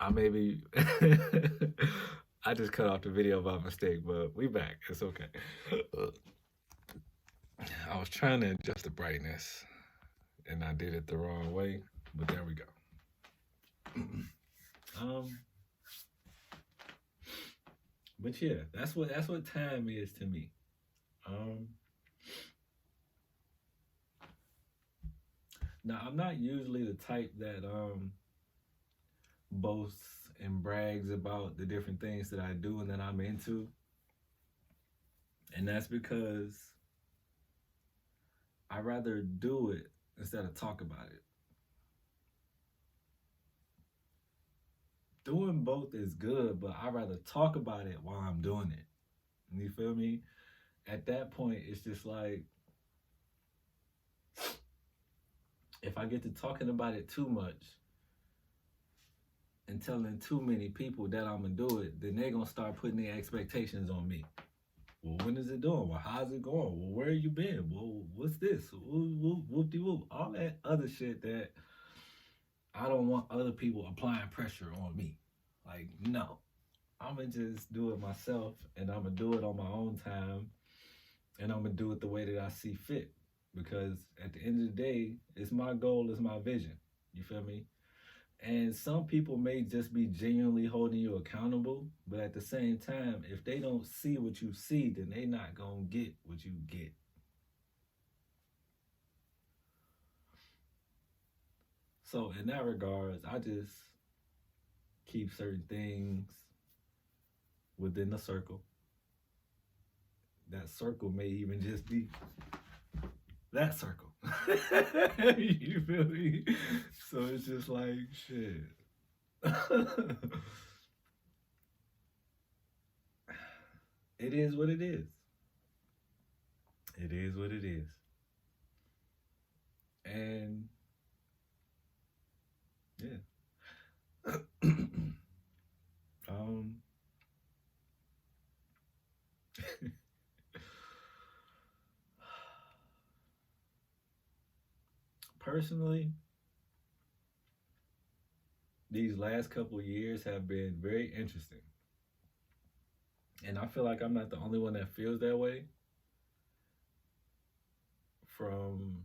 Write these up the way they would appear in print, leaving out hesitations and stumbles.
I maybe I just cut off the video by mistake, but we back. It's okay. I was trying to adjust the brightness and I did it the wrong way, but there we go. um, but yeah, that's what time is to me. Um, Now I'm not usually the type that boasts and brags about the different things that I do and that I'm into, and that's because I rather do it instead of talk about it. Doing both is good, but I rather talk about it while I'm doing it. You feel me? At that point, it's just like if I get to talking about it too much and telling too many people that I'm gonna do it, then they're gonna start putting their expectations on me. Well, when is it doing? Well, how's it going? Well, where you been? Well, what's this? Whoop de whoop. All that other shit that I don't want other people applying pressure on me. Like, no. I'm gonna just do it myself and I'm gonna do it on my own time and I'm gonna do it the way that I see fit. Because at the end of the day, it's my goal, it's my vision. You feel me? And some people may just be genuinely holding you accountable, but at the same time, if they don't see what you see, then they not gonna get what you get. So in that regards, I just keep certain things within the circle. That circle may even just be that circle. You feel me? So it's just like shit. It is what it is. It is what it is. And yeah. um Personally, these last couple of years have been very interesting. And I feel like I'm not the only one that feels that way from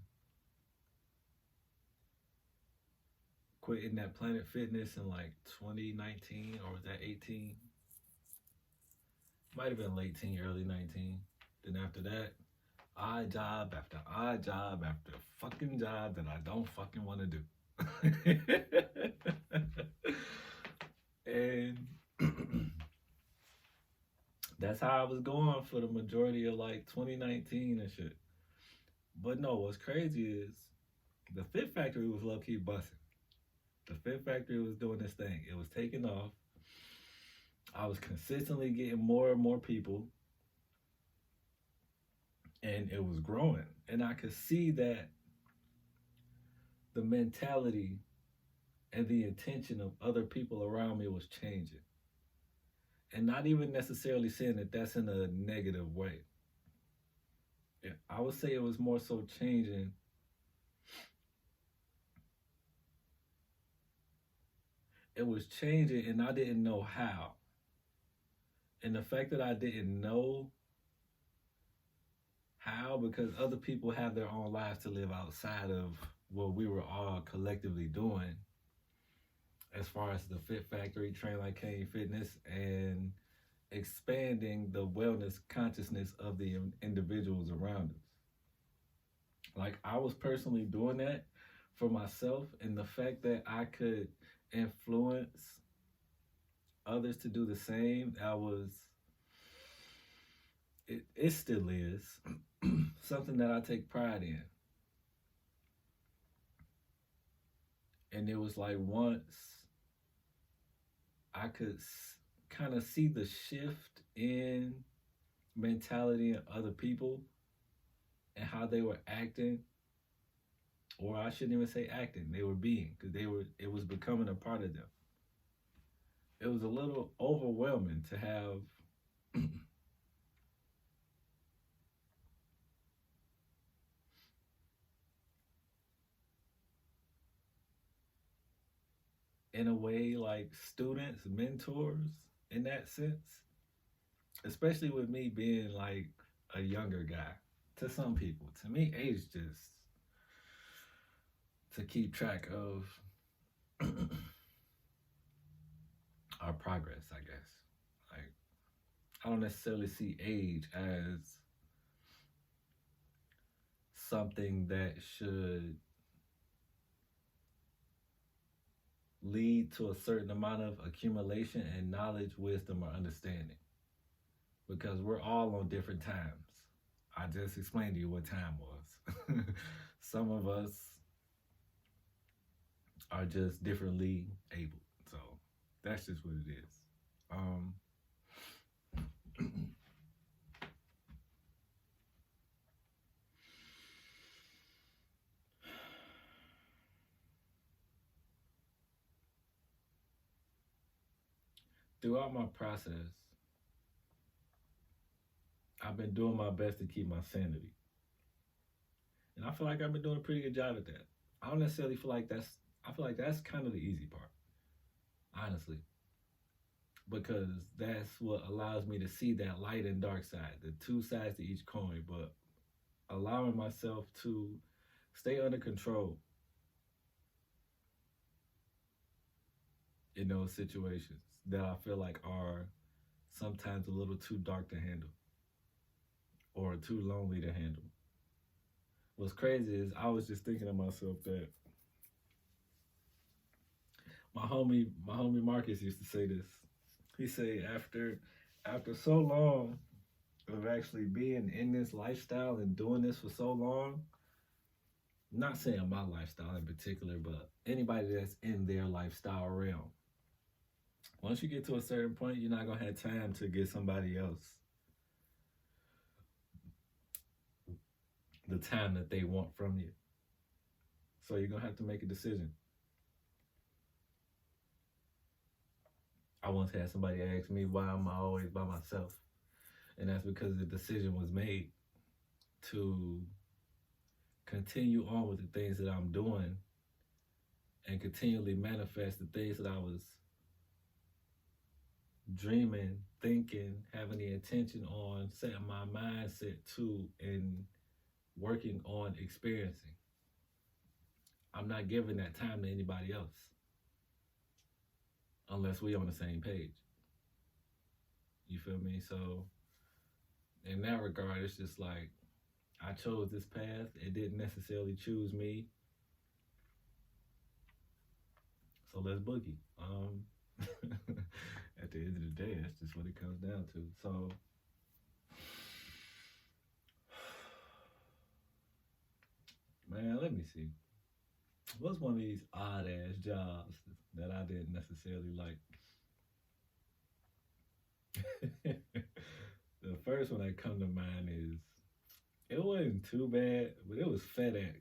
quitting that Planet Fitness in like 2019 or was that 18? Might have been late teen, early 19. Then after that, odd job after odd job after fucking job that I don't fucking want to do. And that's how I was going for the majority of like 2019 and shit. But no, what's crazy is the Phit Phactory was low key busting. The Phit Phactory was doing this thing. It was taking off. I was consistently getting more and more people, and it was growing. And I could see that the mentality and the intention of other people around me was changing. And not even necessarily saying that that's in a negative way. Yeah, I would say it was more so changing. It was changing, and I didn't know how. And the fact that I didn't know how, because other people have their own lives to live outside of what we were all collectively doing, as far as the Phit Phactory, Train Like Cain Fitness, and expanding the wellness consciousness of the individuals around us. Like I was personally doing that for myself, and the fact that I could influence others to do the same, it still is something that I take pride in. And it was like once I could kind of see the shift in mentality in other people and how they were acting, or I shouldn't even say acting, they were being, because it was becoming a part of them. It was a little overwhelming to have in a way like students, mentors in that sense, especially with me being like a younger guy. To some people, to me, age just to keep track of our progress, I guess. Like, I don't necessarily see age as something that should lead to a certain amount of accumulation and knowledge, wisdom, or understanding. Because we're all on different times. I just explained to you what time was. Some of us are just differently able. So that's just what it is. Um, Throughout my process, I've been doing my best to keep my sanity. And I feel like I've been doing a pretty good job at that. I don't necessarily feel like I feel like that's kind of the easy part, honestly, because that's what allows me to see that light and dark side, the two sides to each coin, but allowing myself to stay under control in those situations that I feel like are sometimes a little too dark to handle or too lonely to handle. What's crazy is I was just thinking to myself that my homie Marcus used to say this. He say after so long of actually being in this lifestyle and doing this for so long, not saying my lifestyle in particular, but anybody that's in their lifestyle realm. Once you get to a certain point, you're not gonna have time to get somebody else the time that they want from you. So you're gonna have to make a decision. I once had somebody ask me why am I always by myself, and that's because the decision was made to continue on with the things that I'm doing and continually manifest the things that I was dreaming, thinking, having the intention on, setting my mindset to, and working on experiencing. I'm not giving that time to anybody else unless we on the same page. You feel me? So in that regard, it's just like I chose this path. It didn't necessarily choose me. So let's boogie. At the end of the day, that's just what it comes down to. So man, let me see. What's one of these odd ass jobs that I didn't necessarily like? The first one that come to mind is it wasn't too bad, but it was FedEx.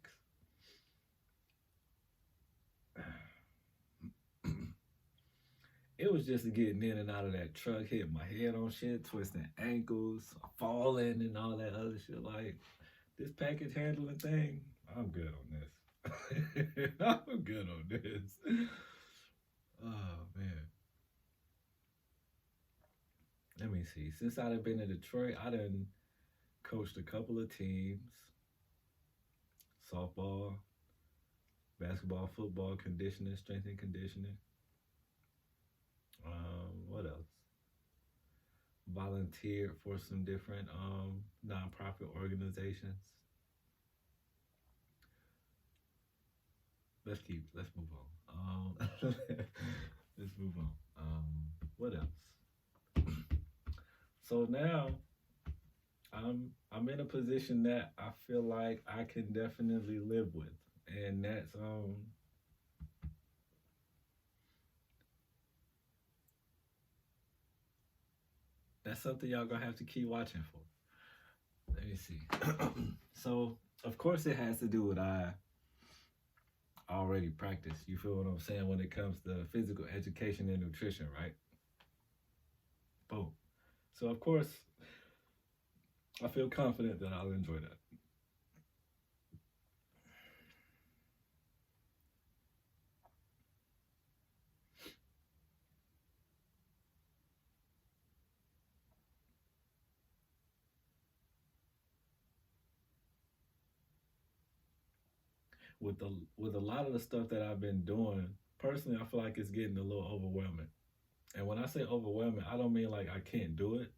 It was just getting in and out of that truck, hitting my head on shit, twisting ankles, falling, and all that other shit. Like this package handling thing, I'm good on this. I'm good on this. Oh man. Let me see. Since I've been in Detroit, I done coached a couple of teams: softball, basketball, football, conditioning, strength and conditioning. What else? Volunteered for some different nonprofit organizations. Let's move on. Let's move on. What else? So now I'm in a position that I feel like I can definitely live with, and that's something y'all gonna have to keep watching for. Let me see. So of course it has to do with I already practice. You feel what I'm saying when it comes to physical education and nutrition, right? Boom. So of course I feel confident that I'll enjoy that. with a lot of the stuff that I've been doing, personally, I feel like it's getting a little overwhelming. And when I say overwhelming, I don't mean like I can't do it,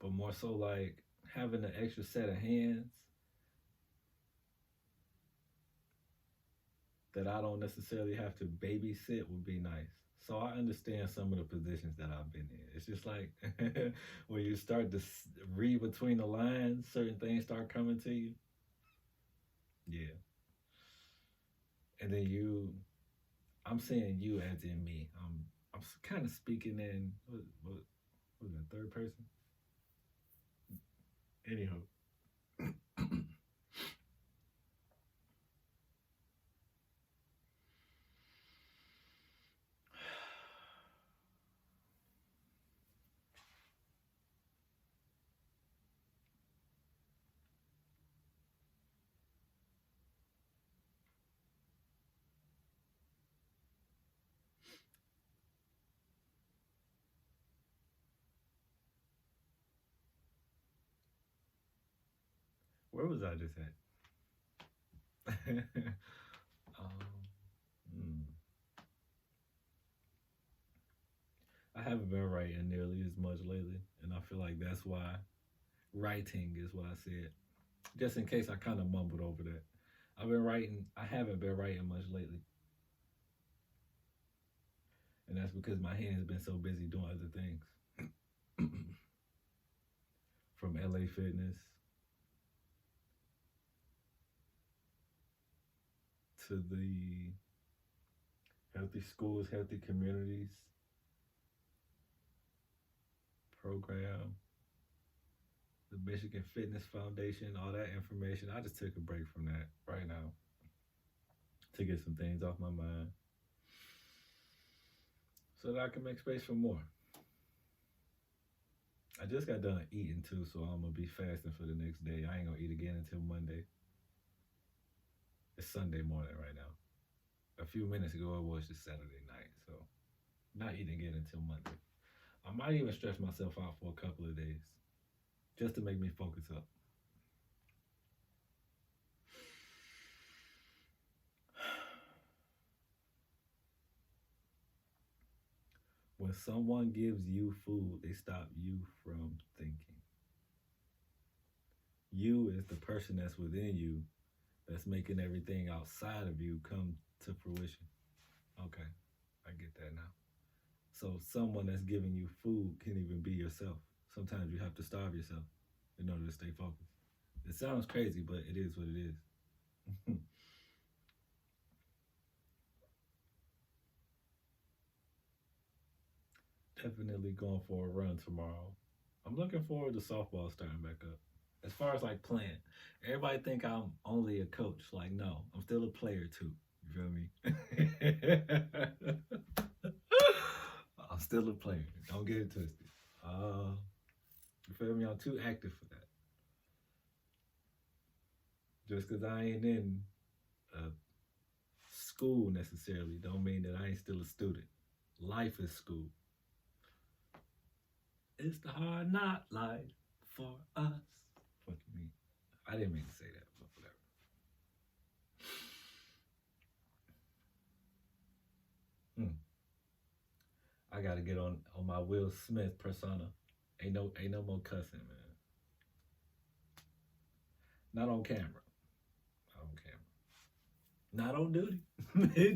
but more so like having an extra set of hands that I don't necessarily have to babysit would be nice. So I understand some of the positions that I've been in. It's just like when you start to read between the lines, certain things start coming to you. Yeah. And then I'm saying you as in me. I'm kind of speaking in, what was that, third person? Anyhow. Where was I just at? Hmm. I haven't been writing nearly as much lately, and I feel like that's why writing is what I said. Just in case I kind of mumbled over that. I've been writing. I haven't been writing much lately, and that's because my hand has been so busy doing other things. From LA Fitness to the Healthy Schools, Healthy Communities program, the Michigan Fitness Foundation, all that information. I just took a break from that right now to get some things off my mind so that I can make space for more. I just got done eating too, so I'm gonna be fasting for the next day. I ain't gonna eat again until Monday. It's Sunday morning right now. A few minutes ago, it was just Saturday night, so not eating again until Monday. I might even stretch myself out for a couple of days just to make me focus up. When someone gives you food, they stop you from thinking. You is the person that's within you that's making everything outside of you come to fruition. Okay, I get that now. So someone that's giving you food can even be yourself. Sometimes you have to starve yourself in order to stay focused. It sounds crazy, but it is what it is. Definitely going for a run tomorrow. I'm looking forward to softball starting back up. As far as like playing, everybody think I'm only a coach. Like, no, I'm still a player too. You feel me? I'm still a player. Don't get it twisted. You feel me? I'm too active for that. Just because I ain't in school necessarily, don't mean that I ain't still a student. Life is school. It's the hard knock life for us. Fuck me. I didn't mean to say that, but whatever. Hmm. I gotta get on my Will Smith persona. Ain't no more cussing, man. Not on camera. Not on camera. Not on duty.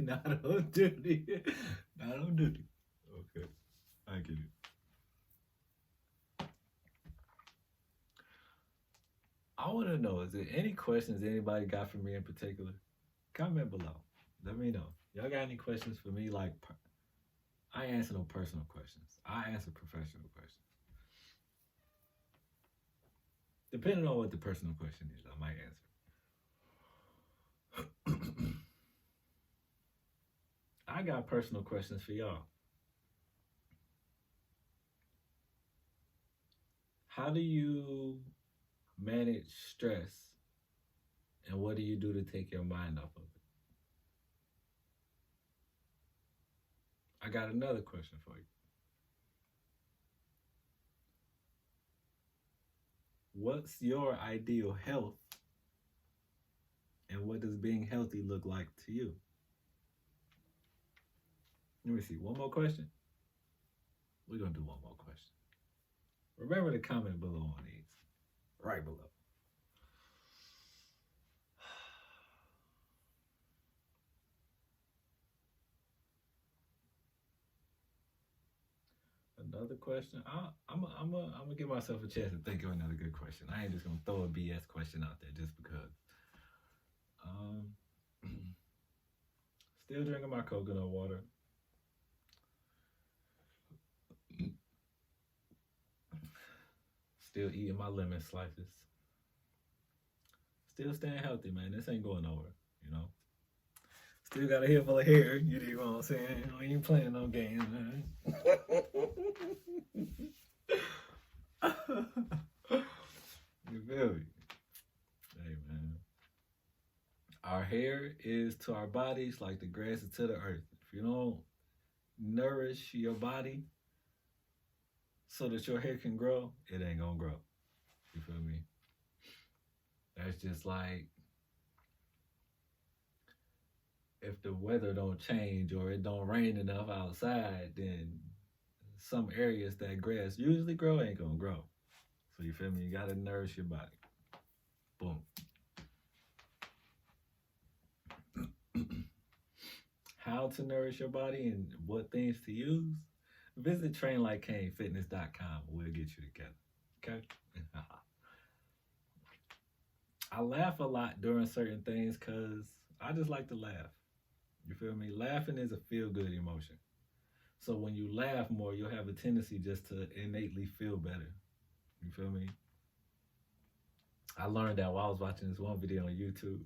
Not on duty. Not on duty. Okay, I get it. I want to know: is there any questions anybody got for me in particular? Comment below. Let me know. Y'all got any questions for me? Like, I answer no personal questions. I answer professional questions. Depending on what the personal question is, I might answer. I got personal questions for y'all. How do you manage stress, and what do you do to take your mind off of it? I got another question for you. What's your ideal health, And what does being healthy look like to you? Let me see. One more question. We're going to do one more question. Remember to comment below on these. Right below. Another question. I'm gonna give myself a chance to think of another good question. I ain't just gonna throw a BS question out there just because. Um, Still drinking my coconut water. Still eating my lemon slices. Still staying healthy, man. This ain't going nowhere, you know. Still got a head full of hair. You know what I'm saying? I ain't playing no games, man. You feel me? Hey, man. Our hair is to our bodies like the grass is to the earth. If you don't nourish your body so that your hair can grow, it ain't gonna grow. You feel me? That's just like if the weather don't change or it don't rain enough outside, then some areas that grass usually grow ain't gonna grow. So you feel me? You gotta nourish your body. Boom. How to nourish your body and what things to use? Visit trainlikecainfitness.com. We'll get you together. Okay? I laugh a lot during certain things because I just like to laugh. You feel me? Laughing is a feel good emotion. So when you laugh more, you'll have a tendency just to innately feel better. You feel me? I learned that while I was watching this one video on YouTube.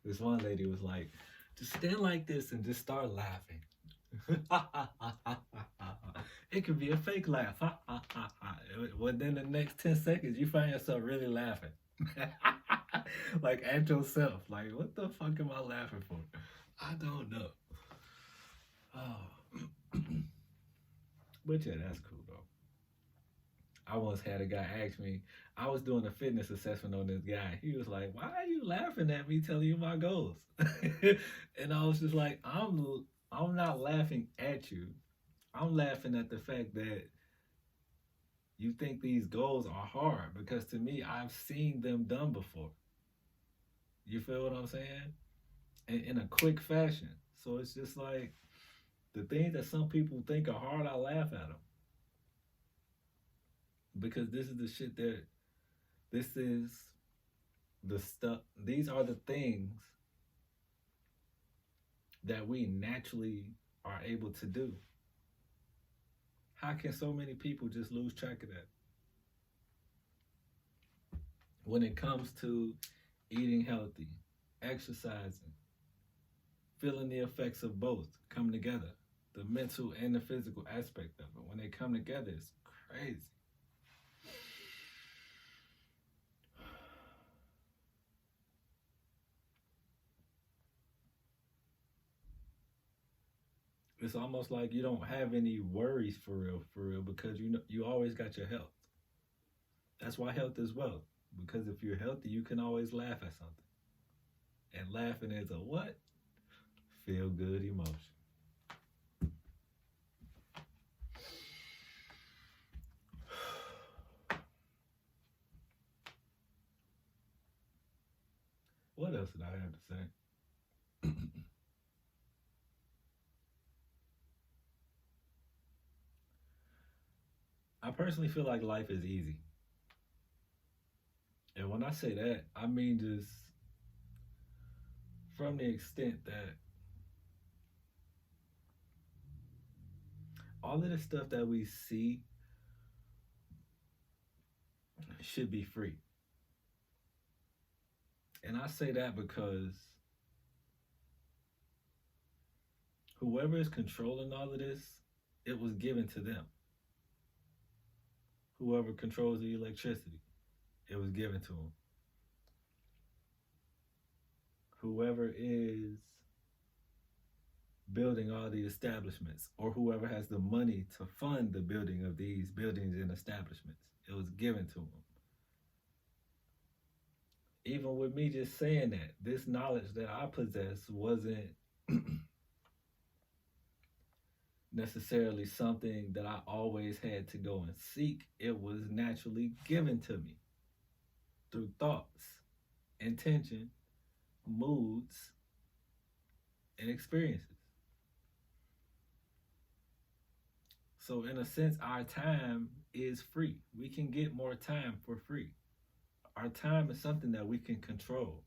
This one lady was like, just stand like this and just start laughing. It could be a fake laugh. Within the next 10 seconds, you find yourself really laughing. Like at yourself. Like, what the fuck am I laughing for? I don't know. Oh. But yeah, that's cool though. I once had a guy ask me, I was doing a fitness assessment on this guy. He was like, why are you laughing at me telling you my goals? And I was just like, I'm not laughing at you. I'm laughing at the fact that you think these goals are hard because to me, I've seen them done before. You feel what I'm saying? In a quick fashion. So it's just like the things that some people think are hard, I laugh at them. Because this is the shit that, this is the stuff, these are the things that we naturally are able to do. How can so many people just lose track of that? When it comes to eating healthy, exercising, feeling the effects of both come together, the mental and the physical aspect of it, when they come together, it's crazy. It's almost like you don't have any worries for real, because you always got your health. That's why health is wealth. Because if you're healthy, you can always laugh at something. And laughing is a what? Feel good emotion. What else did I have to say? I personally feel like life is easy. And when I say that, I mean just from the extent that all of the stuff that we see should be free. And I say that because whoever is controlling all of this, it was given to them. Whoever controls the electricity, it was given to them. Whoever is building all the establishments, or whoever has the money to fund the building of these buildings and establishments, it was given to them. even with me just saying that, this knowledge that I possess wasn't necessarily something that I always had to go and seek. It was naturally given to me through thoughts, intention, moods, and experiences. So, in a sense, our time is free. We can get more time for free. Our time is something that we can control.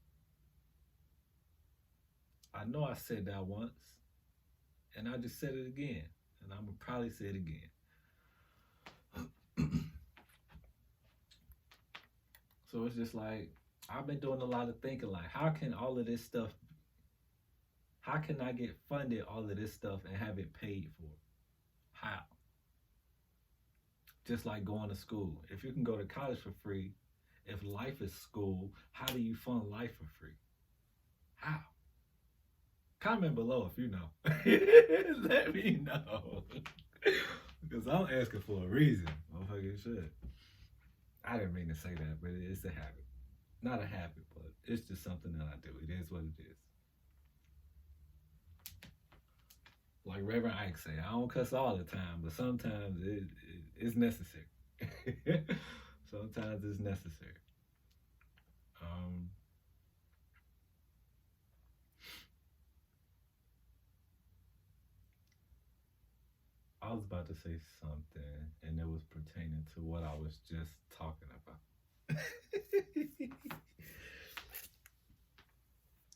I know I said that once, and I just said it again, and I'm gonna probably say it again. So it's just like I've been doing a lot of thinking, like, how can all of this stuff, how can I get funded all of this stuff and have it paid for? How? Just like going to school. If you can go to college for free, if life is school, how do you fund life for free? How? Comment below if you know. Let me know. Because I'm asking for a reason. Motherfucking shit. I didn't mean to say that, but it's a habit. Not a habit, but it's just something that I do. It is what it is. Like Reverend Ike say, I don't cuss all the time, but sometimes it's necessary. Sometimes it's necessary. I was about to say something, and it was pertaining to what I was just talking about.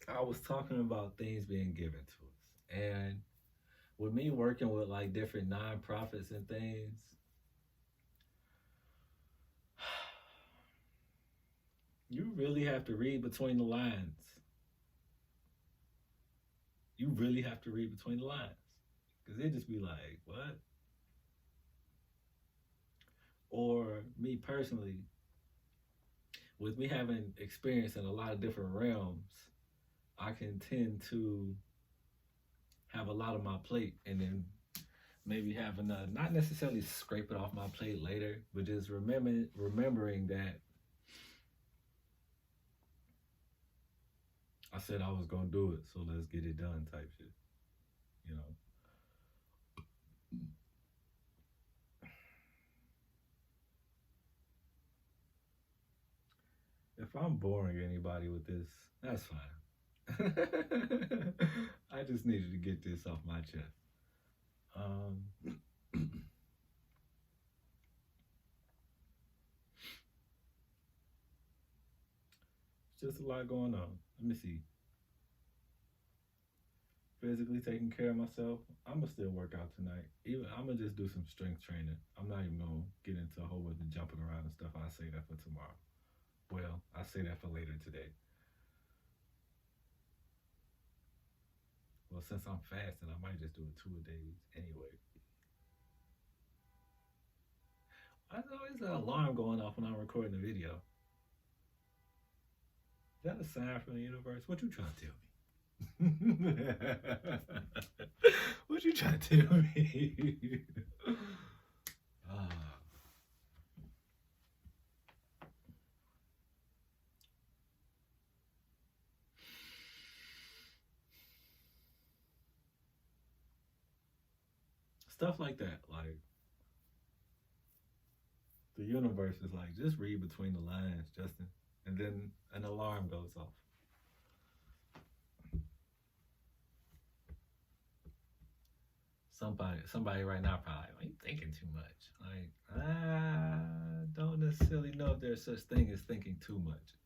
I was talking about things being given to us. And with me working with like different nonprofits and things, you really have to read between the lines. You really have to read between the lines. Because they just be like, what? Or me personally, with me having experience in a lot of different realms, I can tend to have a lot on my plate and then maybe having not necessarily scrape it off my plate later, but just remembering that I said I was gonna do it, so let's get it done type shit. You know. If I'm boring anybody with this, that's fine. I just needed to get this off my chest. Just a lot going on. Let me see. Physically taking care of myself. I'm gonna still work out tonight. Even I'm gonna just do some strength training. I'm not even gonna get into a whole bunch of jumping around and stuff. I say that for tomorrow. Well, I say that for later today. Well, since I'm fasting, I might just do it 2 days anyway. There's always an alarm going off when I'm recording the video. Is that a sign from the universe? What you trying to tell me? What you trying to tell me? Stuff like that. Like, the universe is like, just read between the lines, Justin. And then an alarm goes off. Somebody right now probably, are you thinking too much? Like, I don't necessarily know if there's such thing as thinking too much.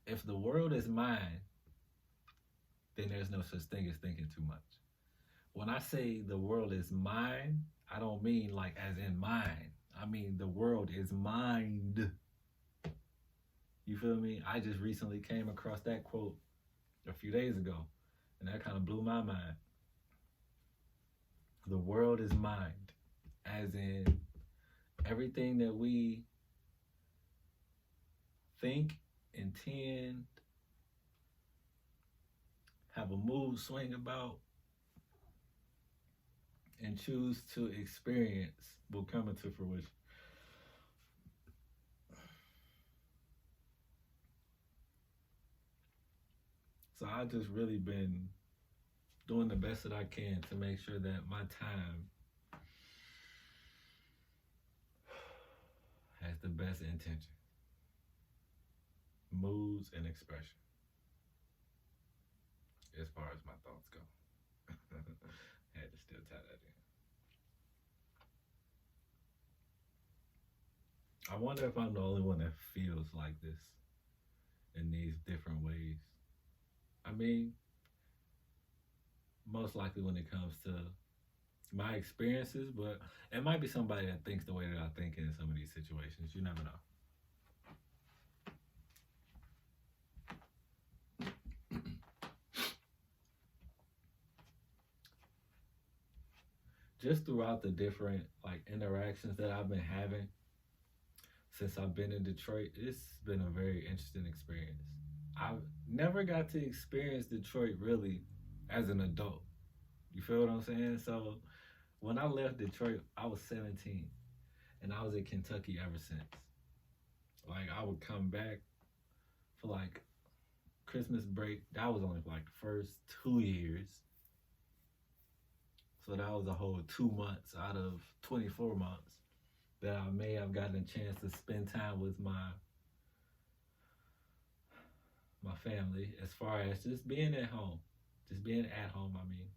If the world is mine, then there's no such thing as thinking too much. When I say the world is mine, I don't mean like as in mine. I mean the world is mind. You feel me? I just recently came across that quote a few days ago, and that kind of blew my mind. The world is mind, as in everything that we think, intend, have a mood swing about, and choose to experience will come into fruition. So I just really been doing the best that I can to make sure that my time has the best intention, moods, and expression as far as my thoughts go. Had to still tie that in. I wonder if I'm the only one that feels like this in these different ways. I mean, most likely when it comes to my experiences, but it might be somebody that thinks the way that I think in some of these situations. You never know. Just throughout the different like interactions that I've been having since I've been in Detroit, it's been a very interesting experience. I've never got to experience Detroit really as an adult. You feel what I'm saying? So when I left Detroit, I was 17 and I was in Kentucky ever since. Like I would come back for like Christmas break. That was only for like the first 2 years. So that was a whole 2 months out of 24 months that I may have gotten a chance to spend time with my family as far as just being at home. Just being at home, I mean.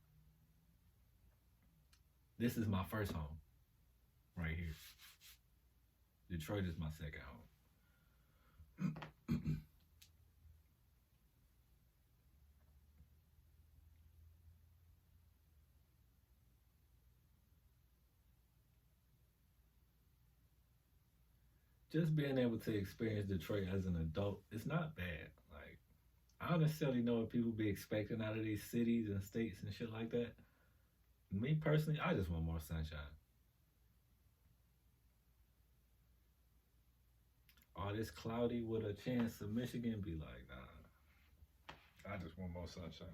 This is my first home right here. Detroit is my second home. Just being able to experience Detroit as an adult, it's not bad. Like, I don't necessarily know what people be expecting out of these cities and states and shit like that. Me personally, I just want more sunshine. All this cloudy with a chance of Michigan be like, nah. I just want more sunshine.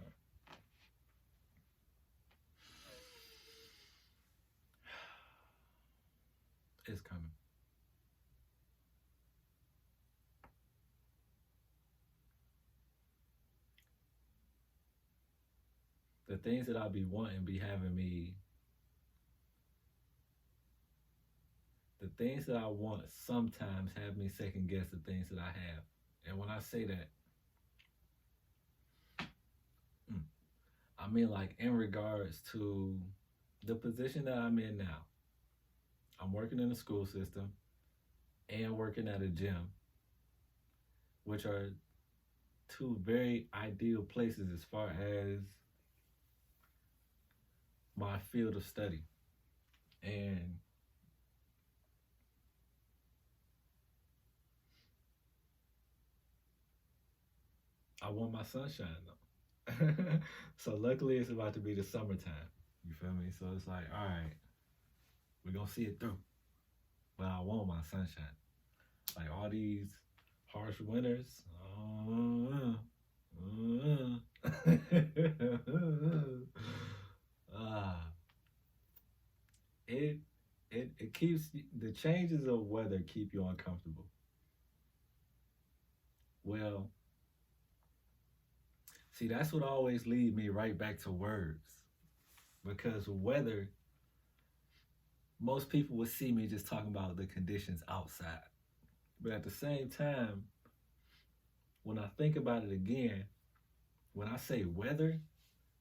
It's coming. The things that I be wanting be having me. The things that I want sometimes have me second guess the things that I have. And when I say that, I mean like in regards to the position that I'm in now. I'm working in the school system and working at a gym, which are two very ideal places as far as my field of study. And I want my sunshine though. So luckily it's about to be the summertime. You feel me? So it's like, all right, we're gonna see it through. But I want my sunshine. Like all these harsh winters. uh, it it keeps the changes of weather keep you uncomfortable. Well, see that's what always lead me right back to words because weather. Most people would see me just talking about the conditions outside, but at the same time, when I think about it again, when I say weather,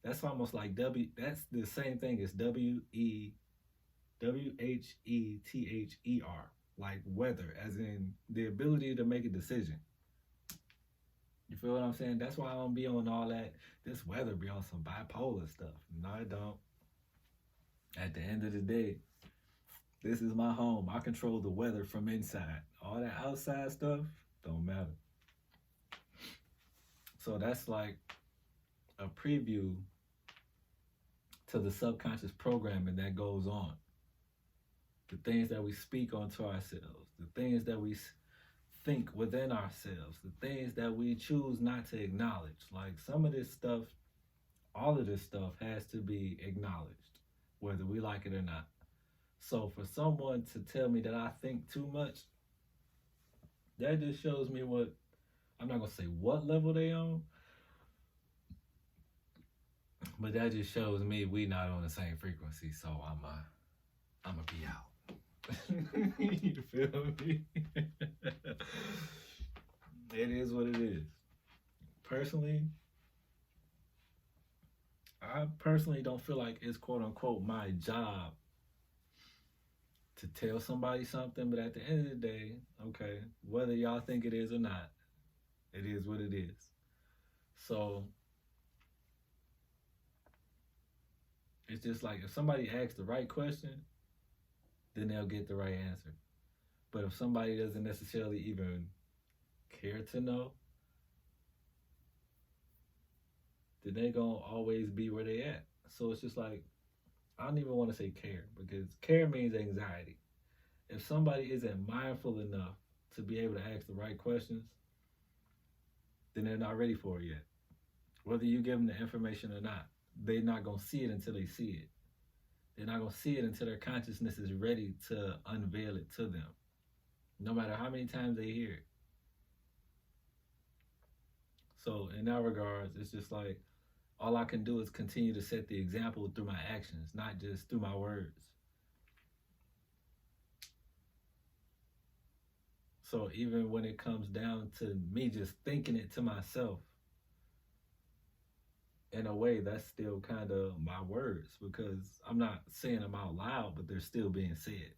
that's almost like W. That's the same thing as WHETHER, like weather, as in the ability to make a decision. You feel what I'm saying? That's why I don't be on all that. This weather be on some bipolar stuff. No, I don't. At the end of the day, this is my home. I control the weather from inside. All that outside stuff don't matter. So that's like a preview to the subconscious programming that goes on. The things that we speak onto ourselves, the things that we think within ourselves, the things that we choose not to acknowledge. Like some of this stuff, all of this stuff has to be acknowledged, whether we like it or not. So for someone to tell me that I think too much, that just shows me what, I'm not gonna say what level they on, But that just shows me we not on the same frequency, so I'ma be out. You feel me? It is what it is. Personally, I personally don't feel like it's quote unquote my job to tell somebody something, but at the end of the day, okay, whether y'all think it is or not, it is what it is. So it's just like if somebody asks the right question, then they'll get the right answer. But if somebody doesn't necessarily even care to know, then they gonna always be where they at. So it's just like I don't even want to say care because care means anxiety. If somebody isn't mindful enough to be able to ask the right questions, then they're not ready for it yet. Whether you give them the information or not, they're not gonna see it until they see it. They're not gonna see it until their consciousness is ready to unveil it to them. No matter how many times they hear it. So in that regards, it's just like all I can do is continue to set the example through my actions, not just through my words. So even when it comes down to me just thinking it to myself, in a way, that's still kind of my words because I'm not saying them out loud, but they're still being said.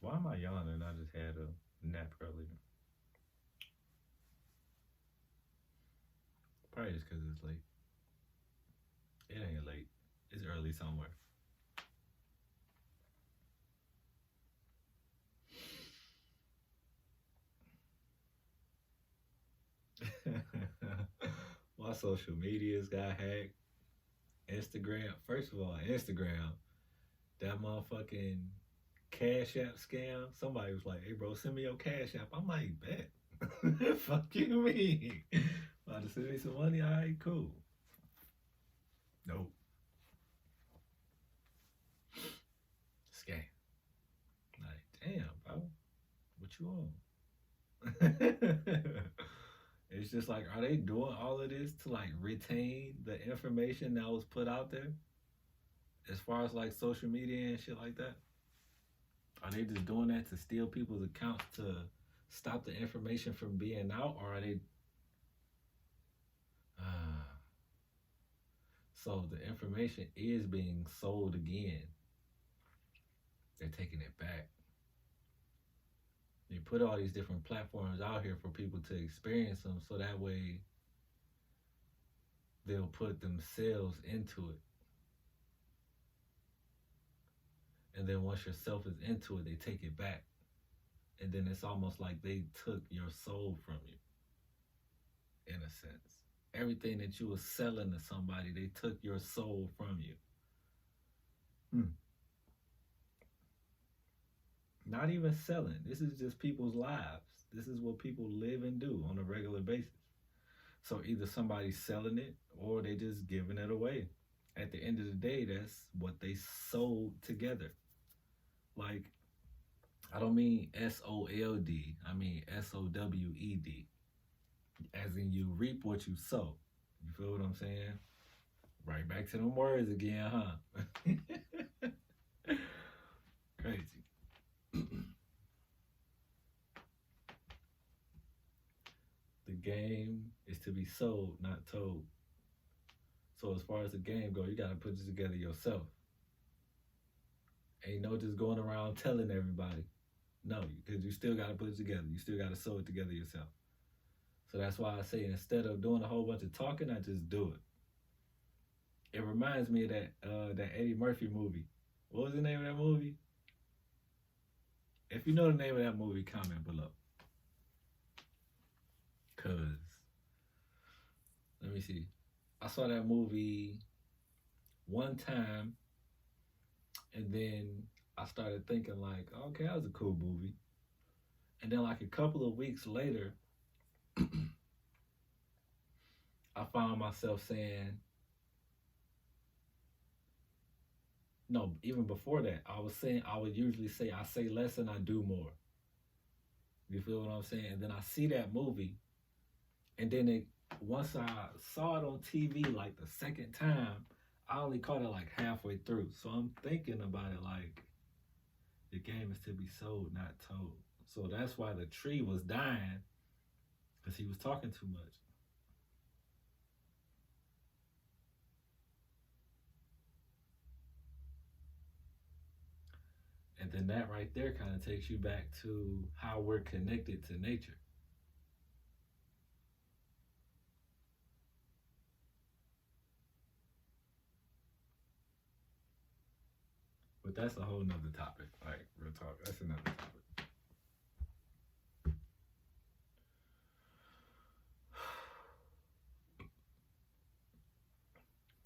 Why am I yawning? I just had a nap earlier. Probably just because it's late. It ain't late. It's early somewhere. My social medias got hacked. Instagram. First of all, Instagram. That motherfucking Cash App scam. Somebody was like, "Hey, bro, send me your Cash App." I'm like, "Bet." Fuck you, me. About to send me some money? All right, cool. Nope. Scam. Like, damn, bro. What you on? It's just like, are they doing all of this to like retain the information that was put out there? As far as like social media and shit like that? Are they just doing that to steal people's accounts to stop the information from being out? Or are they. Uh, so the information is being sold again. They're taking it back. They put all these different platforms out here for people to experience them so that way they'll put themselves into it. And then once yourself is into it, they take it back. And then it's almost like they took your soul from you, in a sense. Everything that you were selling to somebody, they took your soul from you. Not even selling. This is just people's lives. This is what people live and do on a regular basis. So either somebody's selling it or they just giving it away. At the end of the day, that's what they sold together. Like, I don't mean SOLD, I mean SOWED. As in you reap what you sow. You feel what I'm saying? Right back to them words again, huh? Crazy. The game is to be sold, not told. So as far as the game go, you gotta put it together yourself. Ain't no just going around telling everybody. No, because you still gotta put it together. You still gotta sew it together yourself. So that's why I say instead of doing a whole bunch of talking, I just do it. It reminds me of that Eddie Murphy movie. What was the name of that movie? If you know the name of that movie, comment below. Cause let me see. I saw that movie one time, and then I started thinking like, okay, that was a cool movie. And then like a couple of weeks later, I found myself saying, no, even before that, I would usually say, I say less and I do more. You feel what I'm saying? And then I see that movie, and then once I saw it on TV like the second time, I only caught it like halfway through. So I'm thinking about it like the game is to be sold, not told. So that's why the tree was dying, because he was talking too much. And then that right there kind of takes you back to how we're connected to nature. But that's a whole nother topic. Like, real talk, that's another topic.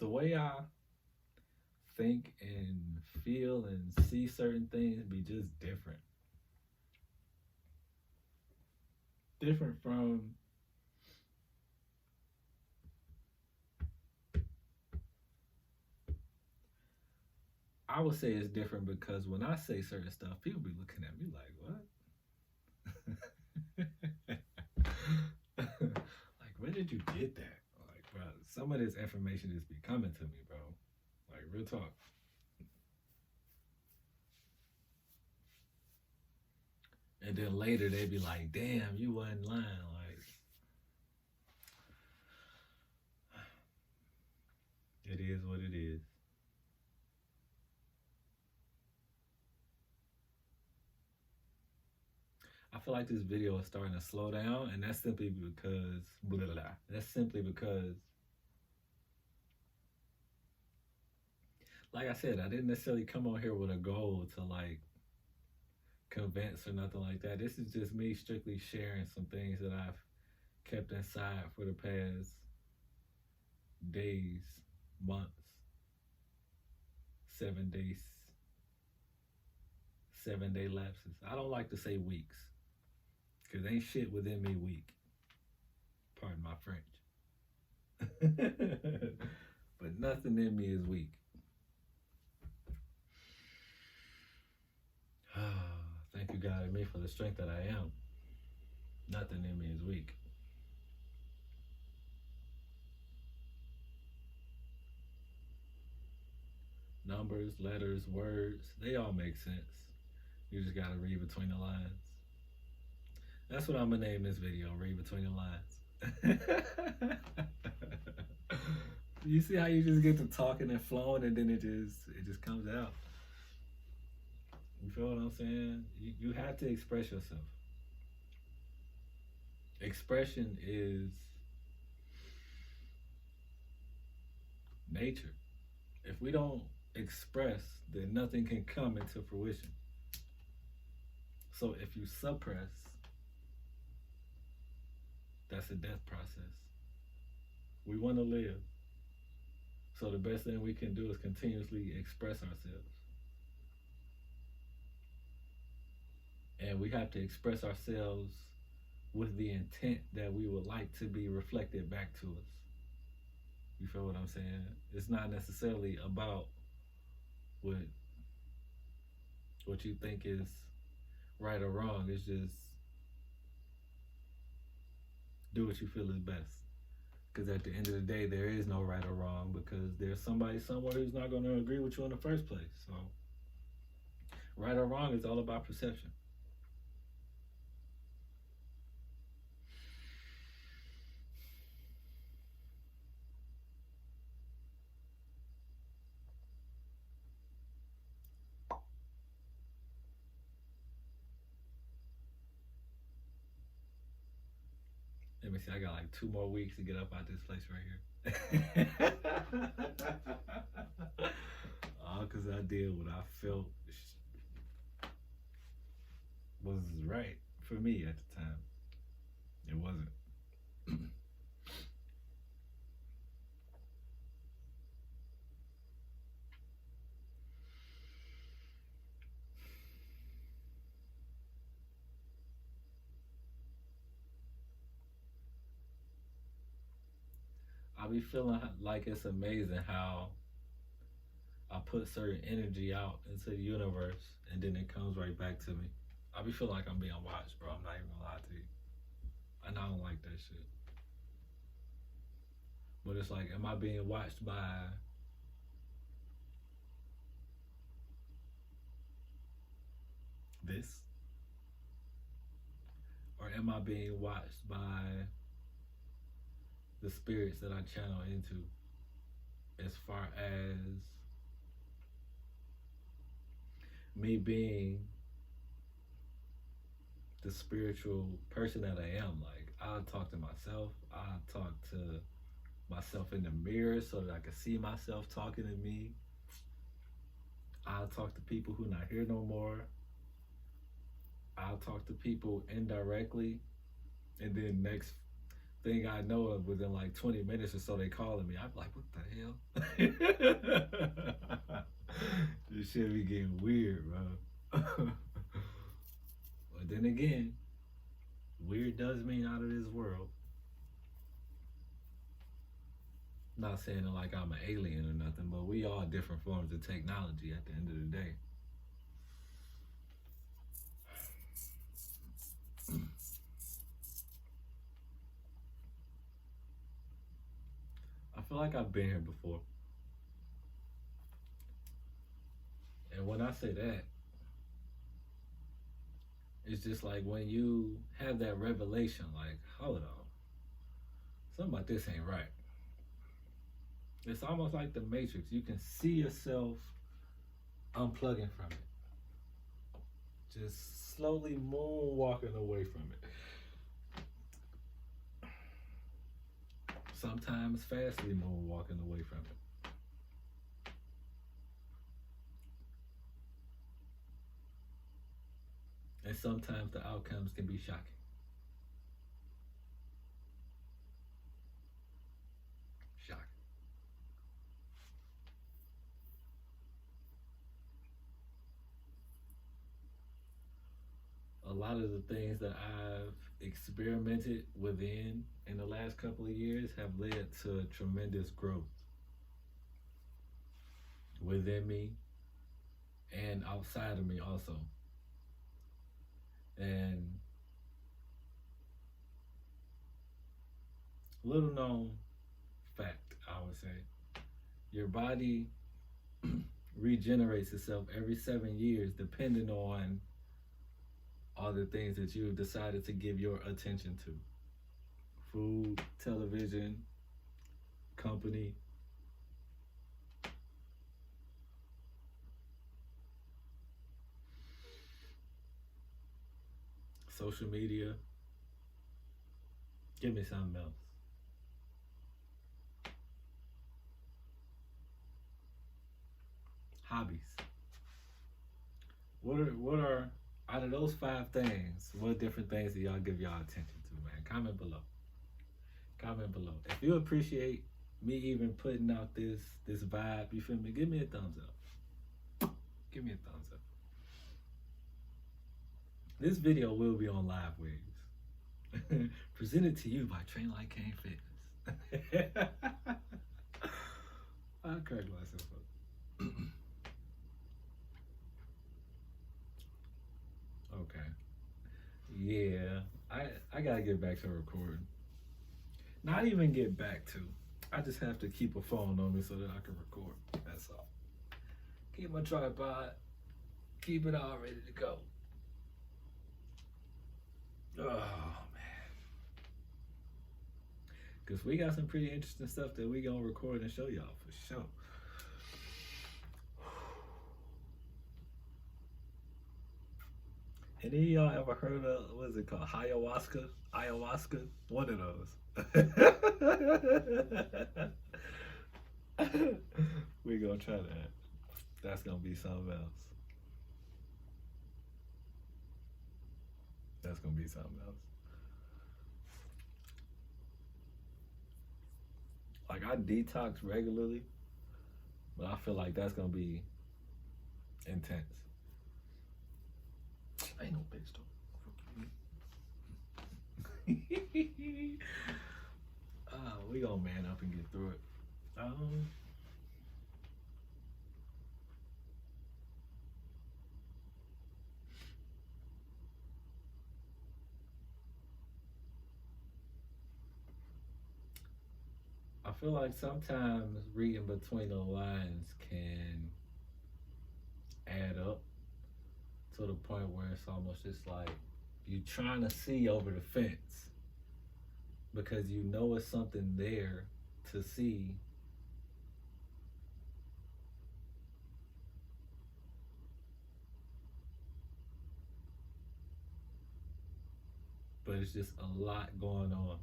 The way I think and feel and see certain things be just different. Different from I would say it's different because when I say certain stuff, people be looking at me like, what? Like, where did you get that? Like, bro, some of this information just be coming to me, bro. Like, real talk. And then later they be like, damn, you wasn't lying. Like, it is what it is. I feel like this video is starting to slow down, and that's simply because blah, blah, blah. That's simply because, like I said, I didn't necessarily come on here with a goal to like convince or nothing like that. This is just me strictly sharing some things that I've kept inside for the past days, months, 7 days, 7 day lapses. I don't like to say weeks because ain't shit within me weak. Pardon my French. But nothing in me is weak. Thank you, God, in me for the strength that I am. Nothing in me is weak. Numbers, letters, words, they all make sense. You just gotta read between the lines. That's what I'm gonna name this video, Read Between the Lines. You see how you just get to talking and flowing and then it just comes out. You feel what I'm saying? You have to express yourself. Expression is nature. If we don't express, then nothing can come into fruition. So if you suppress, that's a death process. We want to live. So the best thing we can do is continuously express ourselves. And we have to express ourselves with the intent that we would like to be reflected back to us. You feel what I'm saying? It's not necessarily about what you think is right or wrong. It's just do what you feel is best. Because at the end of the day, there is no right or wrong because there's somebody somewhere who's not going to agree with you in the first place. So right or wrong is all about perception. Let me see, I got like 2 more weeks to get up out this place right here. All because I did what I felt was right for me at the time. It wasn't. be feeling like it's amazing how I put certain energy out into the universe and then it comes right back to me. I be feeling like I'm being watched, bro. I'm not even gonna lie to you. And I don't like that shit. But it's like, am I being watched by this? Or am I being watched by the spirits that I channel into as far as me being the spiritual person that I am? Like, I talk to myself, I talk to myself in the mirror so that I can see myself talking to me. I'll talk to people who not here no more. I'll talk to people indirectly, and then next thing I know of, within like 20 minutes or so, they calling me. I'm like, what the hell? This shit be getting weird, bro. But then again, weird does mean out of this world. Not saying it like I'm an alien or nothing, but we all different forms of technology at the end of the day. I feel like I've been here before. And when I say that, it's just like when you have that revelation, like, hold on, something about this ain't right. It's almost like the Matrix. You can see yourself unplugging from it. Just slowly moonwalking away from it. Sometimes fastly moonwalking away from it. And sometimes the outcomes can be shocking. Shocking. A lot of the things that I've experimented within in the last couple of years have led to tremendous growth within me and outside of me also. And little known fact, I would say, your body regenerates itself every 7 years depending on all the things that you've decided to give your attention to. Food, television, company, social media. Give me something else. Hobbies. What are out of those 5 things, what different things do y'all give y'all attention to, man? Comment below. Comment below. If you appreciate me even putting out this vibe, you feel me? Give me a thumbs up. Give me a thumbs up. This video will be on Live Waves. Presented to you by Train Like Cain Fitness. I crack myself up. Okay. Yeah, I gotta get back to recording. Not even get back to. I just have to keep a phone on me so that I can record. That's all. Keep my tripod. Keep it all ready to go. Oh, man. Because we got some pretty interesting stuff that we gonna record and show y'all for sure. Any of y'all ever heard of, what is it called? Ayahuasca? Ayahuasca? One of those. We gonna try that. That's gonna be something else. That's gonna be something else. Like, I detox regularly, but I feel like that's gonna be intense. Ain't no bitch though. Oh We gonna man up and get through it. I feel like sometimes reading between the lines can add up to the point where it's almost just like you're trying to see over the fence because you know it's something there to see, but it's just a lot going on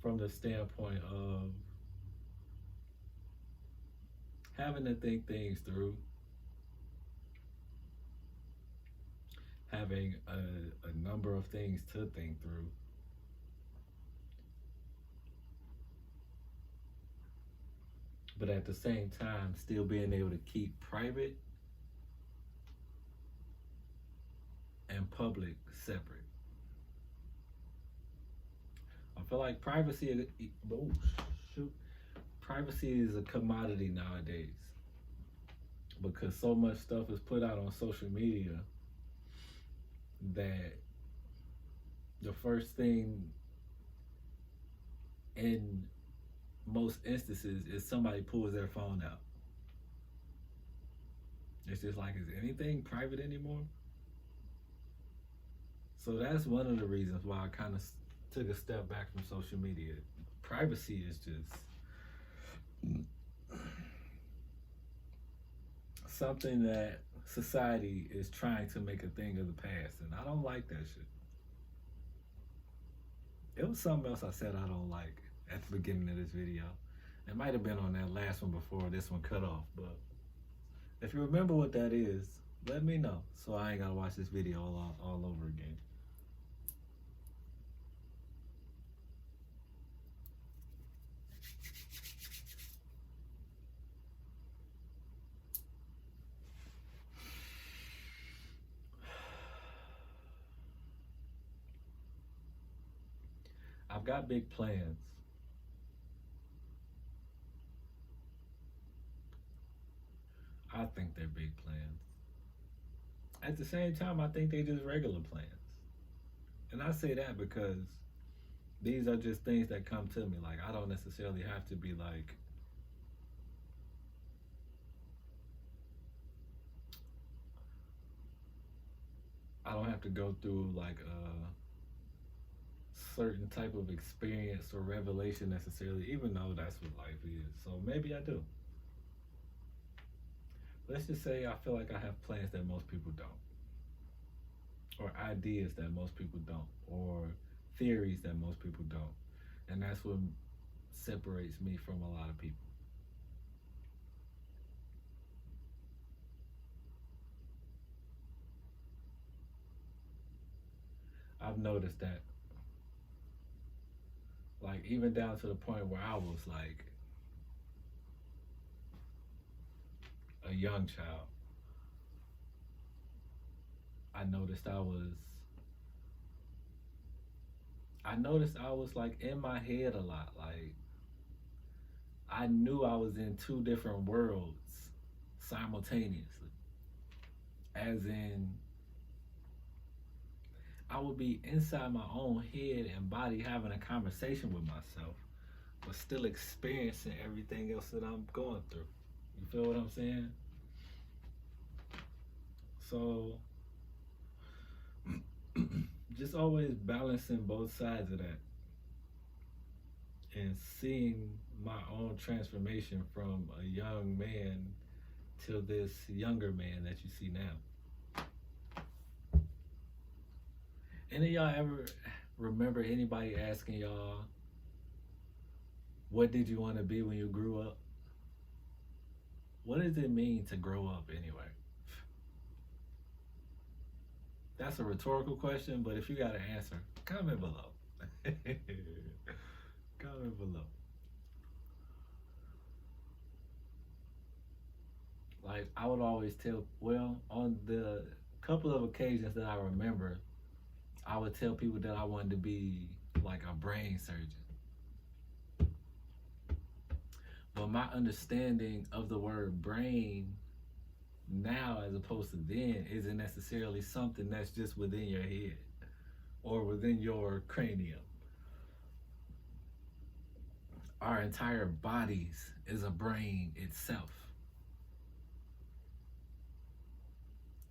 from the standpoint of having to think things through, having a number of things to think through. But at the same time, still being able to keep private and public separate. I feel like oh, shoot, privacy is a commodity nowadays because so much stuff is put out on social media that the first thing in most instances is somebody pulls their phone out. It's just like, is anything private anymore? So that's one of the reasons why I kind of took a step back from social media. Privacy is just something that society is trying to make a thing of the past, and I don't like that shit. It was something else I said I don't like at the beginning of this video. It might have been on that last one before this one cut off, but if you remember what that is, let me know so I ain't gotta watch this video all over again. I've got big plans. I think they're big plans. At the same time, I think they're just regular plans. And I say that because these are just things that come to me. Like, I don't necessarily have to be like, I don't have to go through like a certain type of experience or revelation necessarily, even though that's what life is. So maybe I do. Let's just say I feel like I have plans that most people don't, or ideas that most people don't, or theories that most people don't. And that's what separates me from a lot of people. I've noticed that, like, even down to the point where I was like a young child, I noticed I was like in my head a lot. Like, I knew I was in two different worlds simultaneously. As in, I would be inside my own head and body having a conversation with myself, but still experiencing everything else that I'm going through. You feel what I'm saying? So, just always balancing both sides of that and seeing my own transformation from a young man to this younger man that you see now. Any of y'all ever remember anybody asking y'all, what did you want to be when you grew up? What does it mean to grow up anyway? That's a rhetorical question, but if you got an answer, comment below. Comment below. Like, I would always tell, well, on the couple of occasions that I remember, I would tell people that I wanted to be like a brain surgeon. But my understanding of the word brain now as opposed to then isn't necessarily something that's just within your head or within your cranium. Our entire bodies is a brain itself.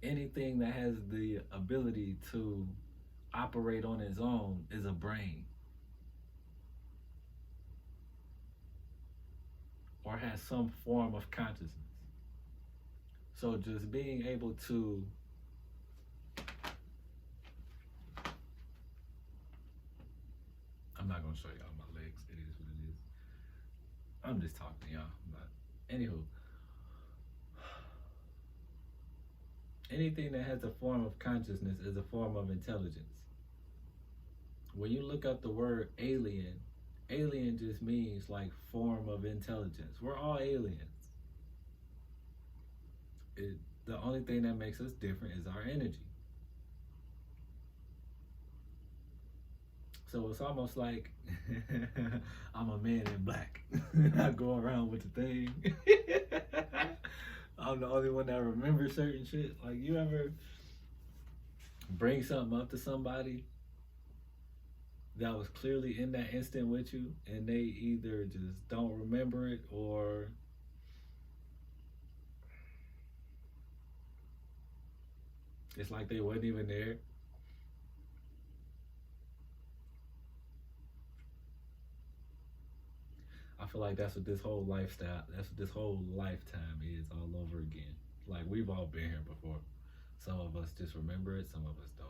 Anything that has the ability to operate on its own is a brain or has some form of consciousness. So just being able to I'm not gonna show y'all my legs. It is what it is. I'm just talking to y'all. But anywho, anything that has a form of consciousness is a form of intelligence. When you look up the word alien, alien just means like form of intelligence. We're all aliens. The only thing that makes us different is our energy. So it's almost like I'm a man in black. I go around with the thing. I'm the only one that remembers certain shit. Like, you ever bring something up to somebody that was clearly in that instant with you and they either just don't remember it or it's like they wasn't even there? I feel like that's what this whole lifetime is all over again. Like, we've all been here before. Some of us just remember it, some of us don't.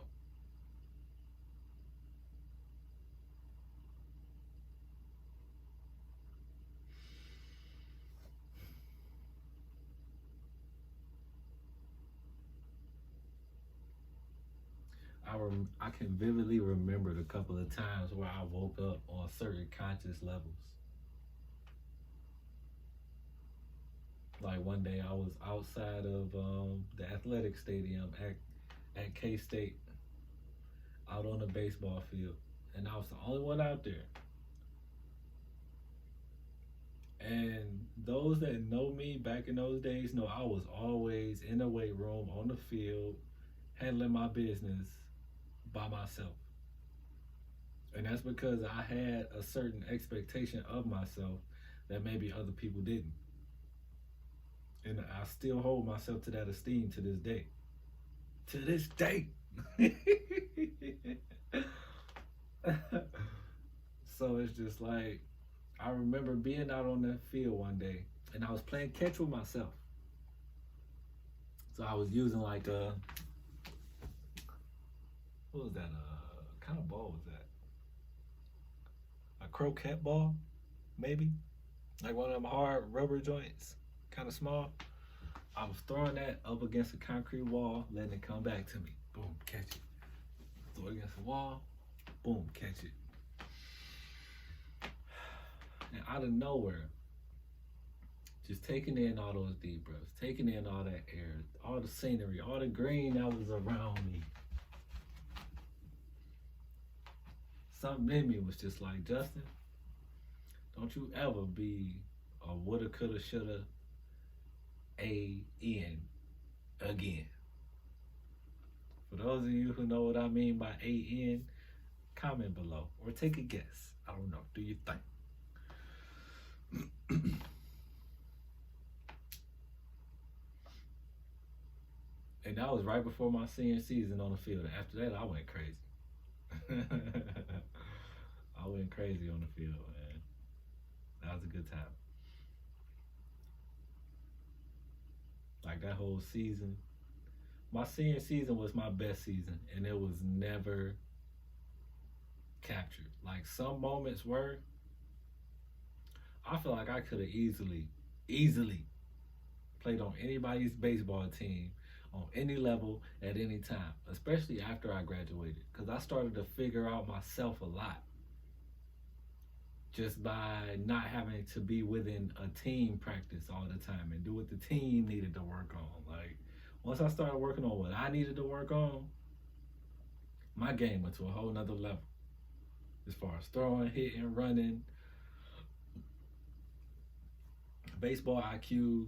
I can vividly remember the couple of times where I woke up on certain conscious levels. Like, one day I was outside of the athletic stadium at K State, out on the baseball field, and I was the only one out there. And those that know me back in those days know I was always in the weight room, on the field, handling my business by myself. And that's because I had a certain expectation of myself that maybe other people didn't. And I still hold myself to that esteem to this day. To this day. So it's just like, I remember being out on that field one day and I was playing catch with myself. So I was using like what was that? Kind of ball was that? A croquette ball, maybe? Like one of them hard rubber joints, kind of small. I was throwing that up against a concrete wall, letting it come back to me. Boom, catch it. Throw it against the wall, boom, catch it. And out of nowhere, just taking in all those deep breaths, taking in all that air, all the scenery, all the green that was around me. Something in me was just like, Justin, don't you ever be a woulda, coulda, shoulda, A-N again. For those of you who know what I mean by A-N, comment below or take a guess. I don't know. Do you think? And that was right before my senior season on the field. And after that, I went crazy. I went crazy on the field, man. That was a good time. Like, that whole season. My senior season was my best season, and it was never captured. Like, some moments were. I feel like I could have easily played on anybody's baseball team on any level at any time, especially after I graduated, because I started to figure out myself a lot just by not having to be within a team practice all the time and do what the team needed to work on. Like, once I started working on what I needed to work on, my game went to a whole nother level as far as throwing, hitting, running, baseball IQ,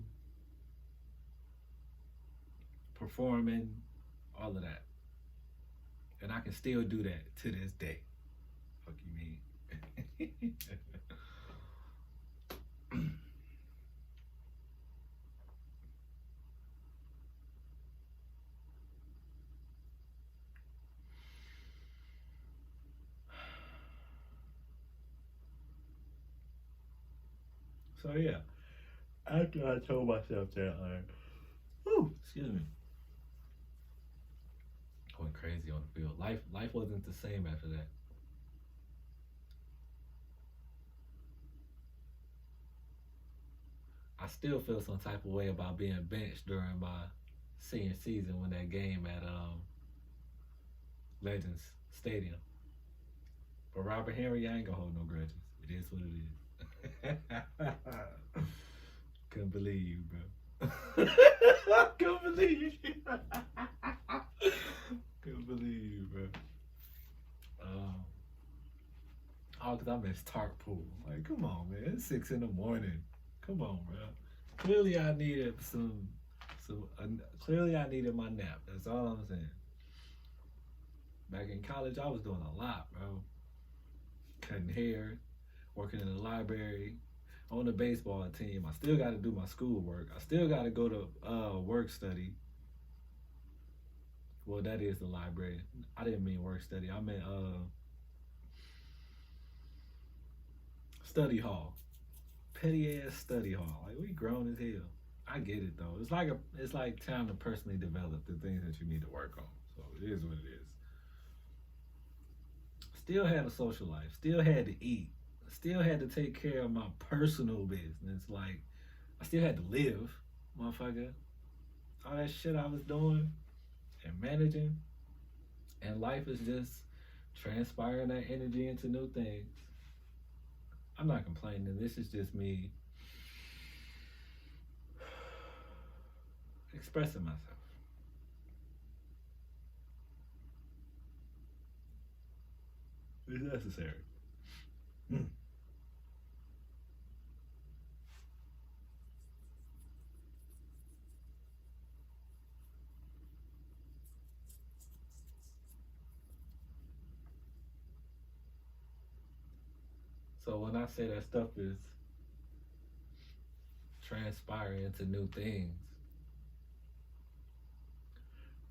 performing, all of that. And I can still do that to this day. Fuck you mean? So yeah, after I told myself that, excuse me, I went crazy on the field. Life wasn't the same after that. I still feel some type of way about being benched during my senior season when that game at Legends Stadium. But Robert Henry, I ain't gonna hold no grudges. It is what it is. Couldn't believe you, bro. Couldn't believe you. Couldn't believe you, bro. Oh, because I missed Tark Pool. Like, come on, man. It's 6 in the morning. Come on, bro. Clearly, I needed clearly, I needed my nap. That's all I'm saying. Back in college, I was doing a lot, bro. Cutting hair, working in the library, on the baseball team. I still got to do my schoolwork. I still got to go to work study. Well, that is the library. I didn't mean work study. I meant study hall. Petty ass study hall. Like, we grown as hell. I get it though. It's like time to personally develop the things that you need to work on. So it is what it is. Still had a social life. Still had to eat. Still had to take care of my personal business. Like, I still had to live, motherfucker. All that shit I was doing and managing. And life is just transpiring that energy into new things. I'm not complaining. This is just me expressing myself. It's necessary. So when I say that stuff is transpiring into new things,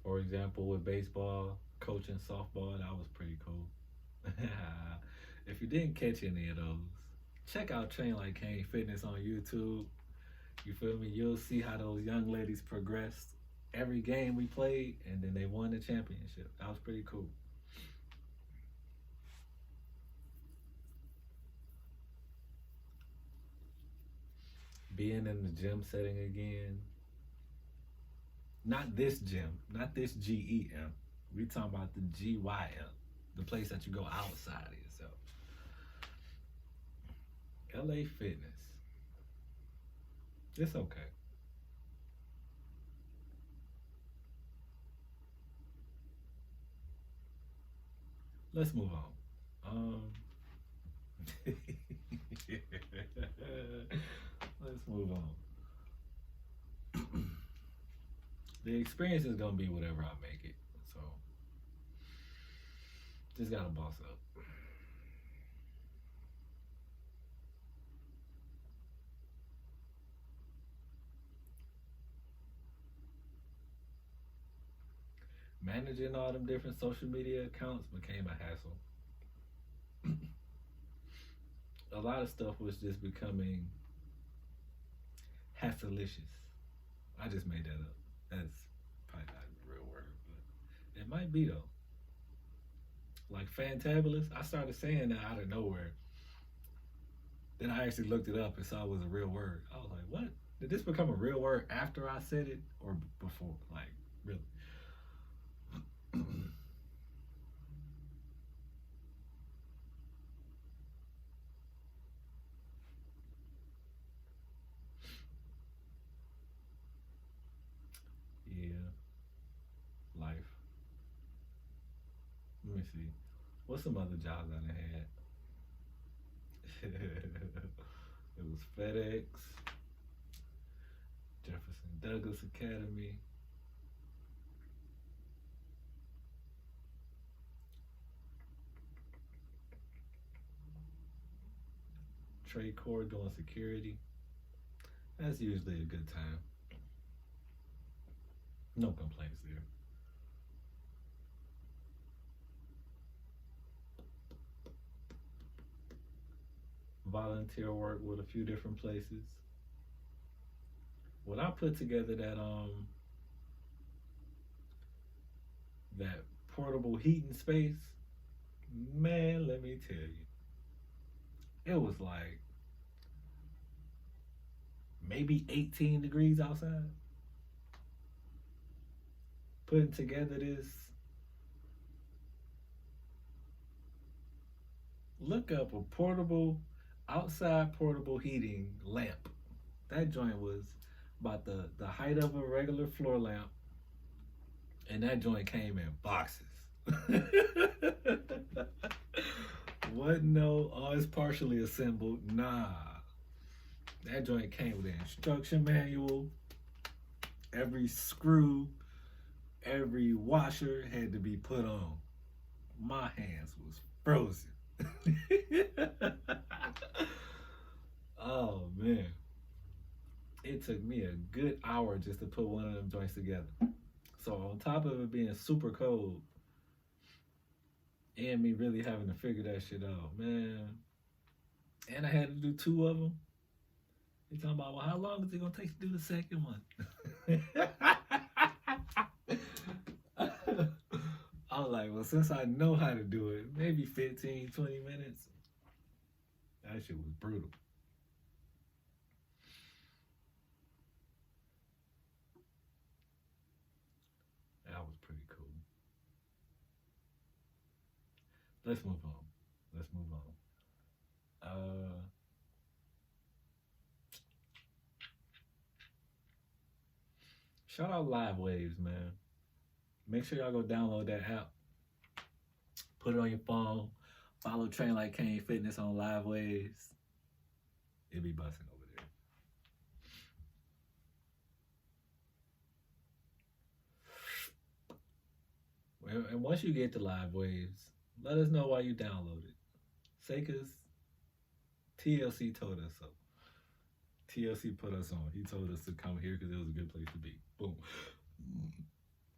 for example, with baseball, coaching softball, that was pretty cool. If you didn't catch any of those, check out Train Like Cain Fitness on YouTube. You feel me? You'll see how those young ladies progressed every game we played, and then they won the championship. That was pretty cool. Being in the gym setting again. Not this gym, not this GEM. We talking about the GYM, the place that you go outside of yourself. LA Fitness. It's okay. Let's move on. Let's move on. The experience is gonna be whatever I make it. So just gotta boss up. Managing all them different social media accounts became a hassle. A lot of stuff was just becoming hasselicious. I just made that up. That's probably not the real word, but it might be though. Like fantabulous, I started saying that out of nowhere. Then I actually looked it up and saw it was a real word. I was like, what? Did this become a real word after I said it or before? Like, really? Yeah, life. me see. What's some other jobs I done had? It was FedEx, Jefferson Douglas Academy, Trade Corps doing security. That's usually a good time. No complaints there. Volunteer work with a few different places. When I put together that portable heating space, man, let me tell you, it was like maybe 18 degrees outside. Putting together this, look up a outside portable heating lamp. That joint was about the height of a regular floor lamp, and that joint came in boxes. What? No, oh, it's partially assembled. Nah, that joint came with an instruction manual. Every screw, every washer had to be put on. My hands was frozen. Oh man, it took me a good hour just to put one of them joints together. So on top of it being super cold and me really having to figure that shit out, man, and I had to do two of them. You talking about, well, how long is it gonna take to do the second one? I was like, well, since I know how to do it, maybe 15, 20 minutes. That shit was brutal. That was pretty cool. Let's move on. Let's move on. Shout out Live Waves, man. Make sure y'all go download that app. Put it on your phone. Follow Train Like Cain Fitness on Live Waves. It'll be busting over there. And once you get to Live Waves, let us know why you download it. Say, cause TLC told us so. TLC put us on. He told us to come here because it was a good place to be. Boom.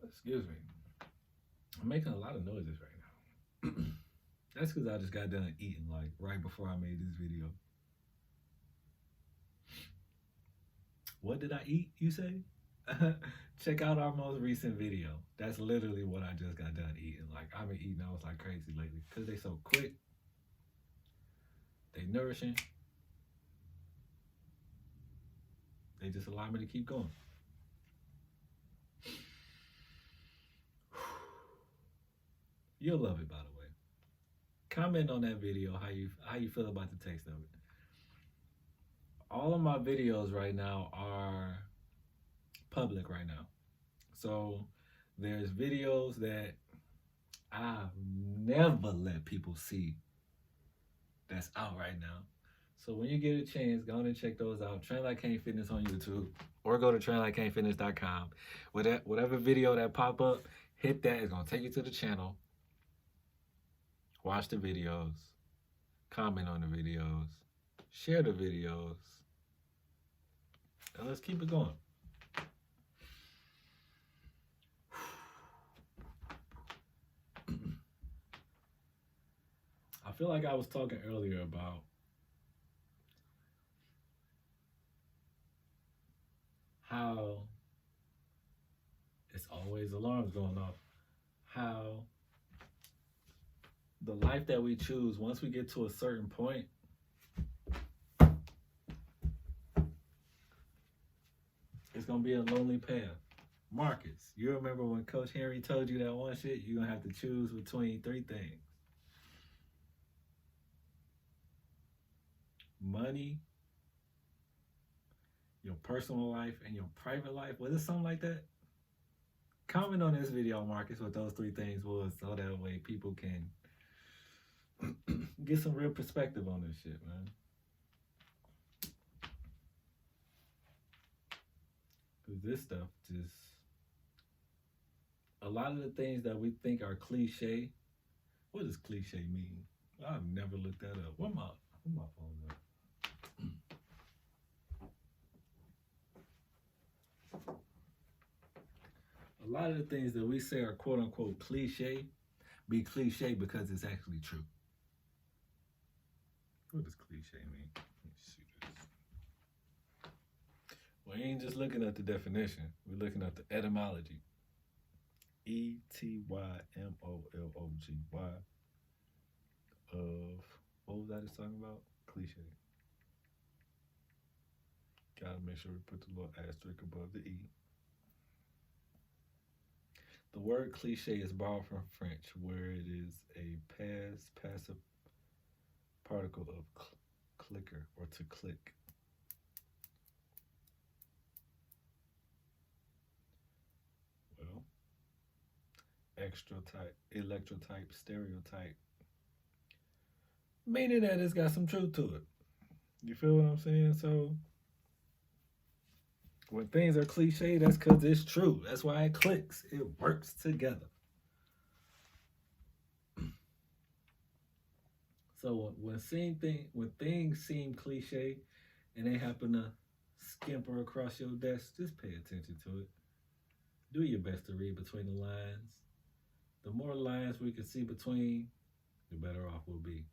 Excuse me. I'm making a lot of noises right now. That's because I just got done eating like right before I made this video. What did I eat, you say? Check out our most recent video. That's literally what I just got done eating. Like, I've been eating those like crazy lately because they so quick. They nourishing. They just allow me to keep going. You'll love it, by the way. Comment on that video how you feel about the taste of it. All of my videos right now are public right now. So there's videos that I've never let people see that's out right now. So when you get a chance, go on and check those out. Train Like Cain Fitness on YouTube, or go to trainlikecainfitness.com. Whatever video that pop up, hit that. It's gonna take you to the channel. Watch the videos, comment on the videos, share the videos, and let's keep it going. I feel like I was talking earlier about how it's always alarms going off. How the life that we choose, once we get to a certain point, it's gonna be a lonely path. Marcus, you remember when Coach Henry told you that one shit? You're gonna have to choose between three things: money, your personal life, and your private life. Was it something like that? Comment on this video, Marcus, what those 3 things was, so that way people can get some real perspective on this shit, man. Because this stuff just, a lot of the things that we think are cliche. What does cliche mean? I've never looked that up. Where my phone at? A lot of the things that we say are quote unquote cliche be cliche because it's actually true. What does cliche mean? Let me see this. We ain't just looking at the definition. We're looking at the etymology. etymology of, what was I just talking about? Cliche. Gotta make sure we put the little asterisk above the E. The word cliche is borrowed from French, where it is a past passive particle of clicker, or to click. Well, extra type, electrotype, stereotype, meaning that it's got some truth to it. You feel what I'm saying? So when things are cliche, that's because it's true. That's why it clicks. It works together. So when things seem cliche and they happen to skimper across your desk, just pay attention to it. Do your best to read between the lines. The more lines we can see between, the better off we'll be.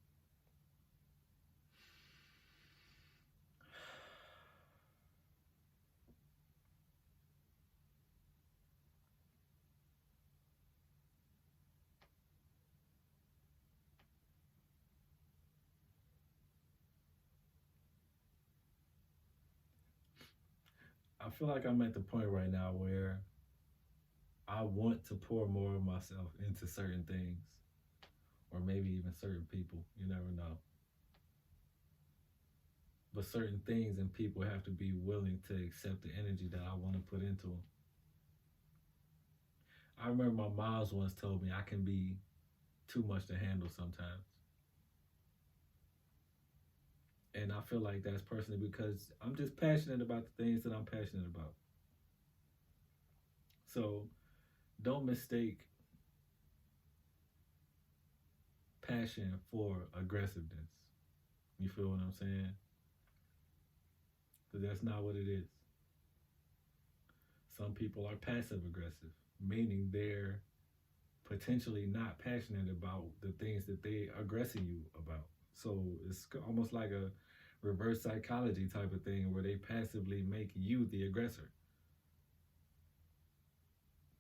I feel like I'm at the point right now where I want to pour more of myself into certain things, or maybe even certain people. You never know. But certain things and people have to be willing to accept the energy that I want to put into them. I remember my moms once told me I can be too much to handle sometimes. And I feel like that's personally because I'm just passionate about the things that I'm passionate about. So don't mistake passion for aggressiveness. You feel what I'm saying? Because that's not what it is. Some people are passive aggressive, meaning they're potentially not passionate about the things that they are aggressing you about. So it's almost like a reverse psychology type of thing where they passively make you the aggressor.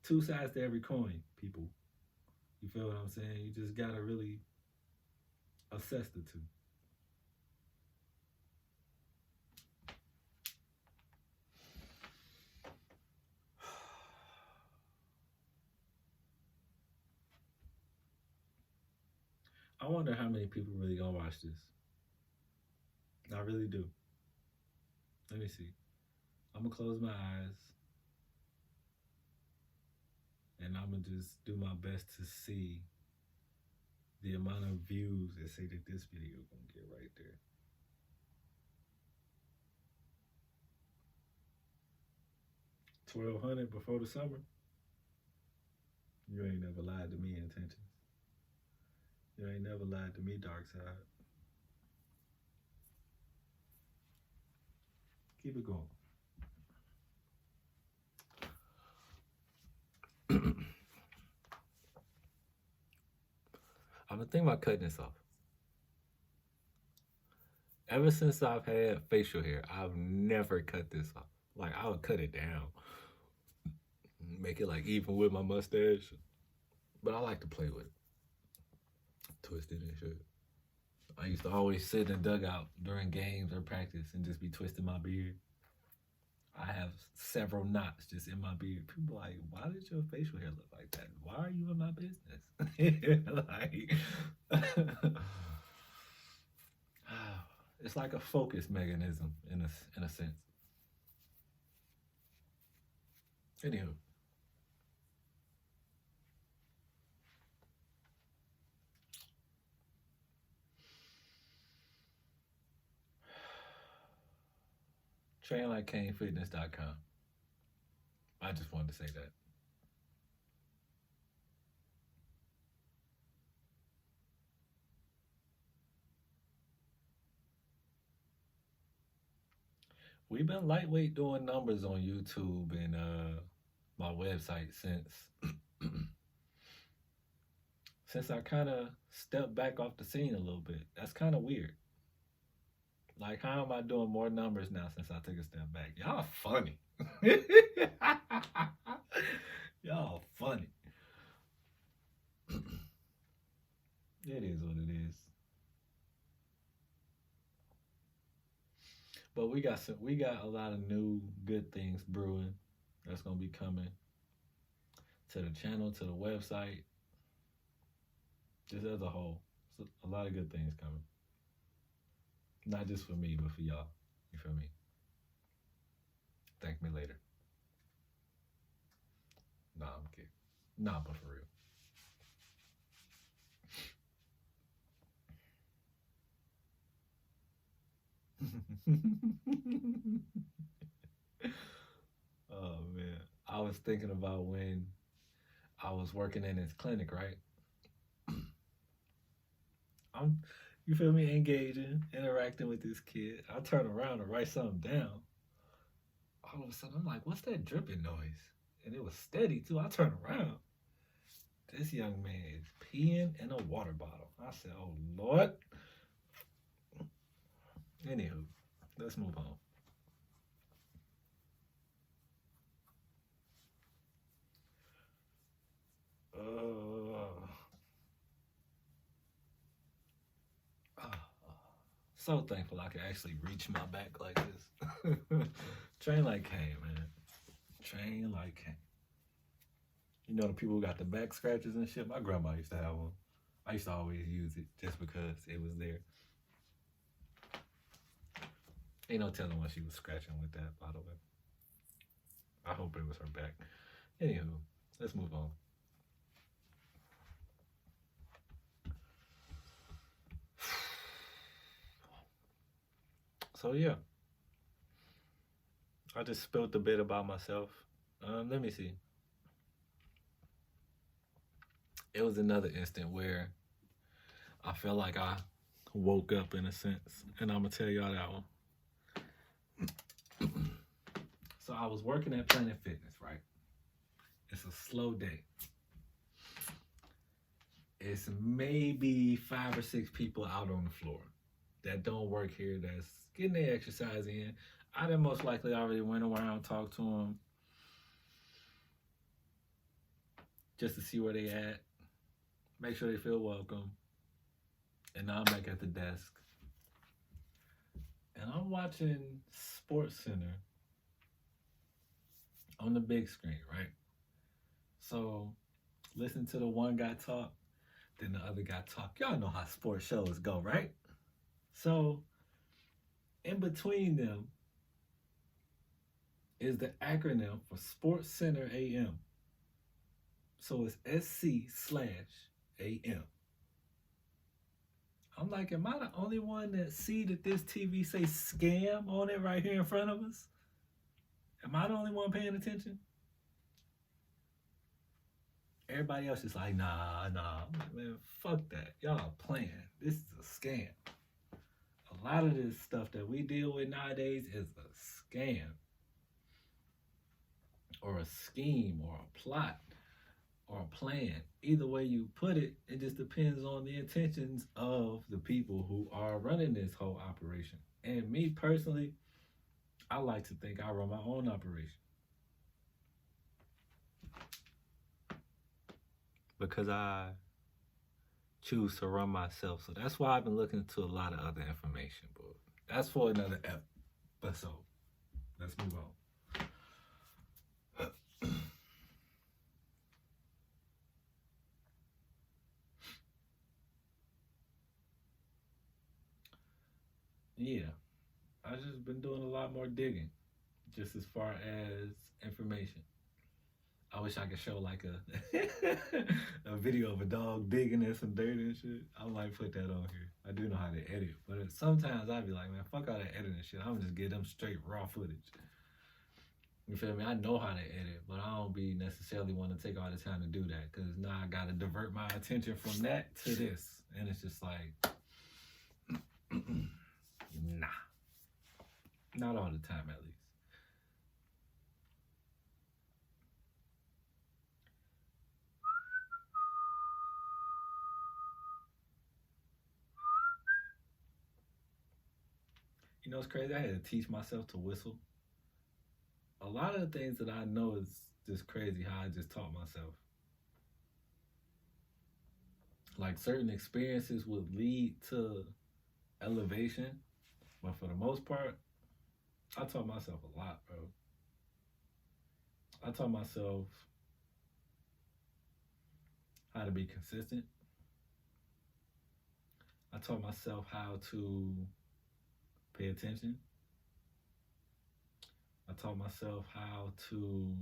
2 sides to every coin, people. You feel what I'm saying? You just gotta really assess the two. I wonder how many people really gonna watch this. I really do. Let me see. I'm gonna close my eyes and I'm gonna just do my best to see the amount of views that say that this video is gonna get right there. $1,200 before the summer. You ain't never lied to me, intentions. You ain't never lied to me, dark side. Keep it going. I'm thinking about cutting this off. Ever since I've had facial hair, I've never cut this off. Like, I would cut it down, make it like even with my mustache. But I like to play with it, twist it and shit. I used to always sit in the dugout during games or practice and just be twisting my beard. I have several knots just in my beard. People are like, why did your facial hair look like that? Why are you in my business? Like, it's like a focus mechanism in a sense. Anywho, TrainLikeCainFitness.com. I just wanted to say that. We've been lightweight doing numbers on YouTube and my website since I kind of stepped back off the scene a little bit. That's kind of weird. Like, how am I doing more numbers now since I took a step back? Y'all funny. Y'all funny. It is what it is. But we got a lot of new good things brewing that's gonna be coming to the channel, to the website, just as a whole. So a lot of good things coming. Not just for me, but for y'all. You feel me? Thank me later. Nah, I'm kidding. Nah, but for real. Oh man. I was thinking about when I was working in his clinic, right? I'm you feel me, engaging, interacting with this kid. I turn around and write something down. All of a sudden I'm like, what's that dripping noise? And it was steady too. I turn around. This young man is peeing in a water bottle. I said, oh Lord. Anywho, let's move on. So thankful I could actually reach my back like this. Train like Cain, man. Train like Cain. You know the people who got the back scratches and shit? My grandma used to have one. I used to always use it just because it was there. Ain't no telling what she was scratching with that, by the way. I hope it was her back. Anywho, let's move on. So yeah, I just spilled a bit about myself. Let me see. It was another instant where I felt like I woke up in a sense, and I'm gonna tell y'all that one. So I was working at Planet Fitness, right? It's a slow day. It's maybe 5 or 6 people out on the floor that don't work here that's getting their exercise in. I done most likely already went around, talked to them just to see where they at, make sure they feel welcome. And now I'm back at the desk. And I'm watching Sports Center on the big screen, right? So listen to the one guy talk, then the other guy talk. Y'all know how sports shows go, right? So in between them is the acronym for Sports Center AM. So it's SC/AM. I'm like, am I the only one that see that this TV say scam on it right here in front of us? Am I the only one paying attention? Everybody else is like, nah. I'm like, man, fuck that. Y'all playing. This is a scam. A lot of this stuff that we deal with nowadays is a scam. Or a scheme, or a plot, or a plan. Either way you put it, it just depends on the intentions of the people who are running this whole operation. And me personally, I like to think I run my own operation. Because I choose to run myself. So that's why I've been looking into a lot of other information. But that's for another episode. Let's move on. Yeah, I've just been doing a lot more digging, just as far as information. I wish I could show like a video of a dog digging in some dirt and shit. I might put that on here. I do know how to edit, but sometimes I'd be like, man, fuck all that editing shit. I'm just get them straight raw footage. You feel me? I know how to edit, but I don't be necessarily want to take all the time to do that because now I got to divert my attention from that to this. And it's just like, nah. Not all the time, at least. You know, it's crazy. I had to teach myself to whistle. A lot of the things that I know is just crazy how I just taught myself. Like certain experiences would lead to elevation, but for the most part, I taught myself a lot, bro. I taught myself how to be consistent. I taught myself how to pay attention. I taught myself how to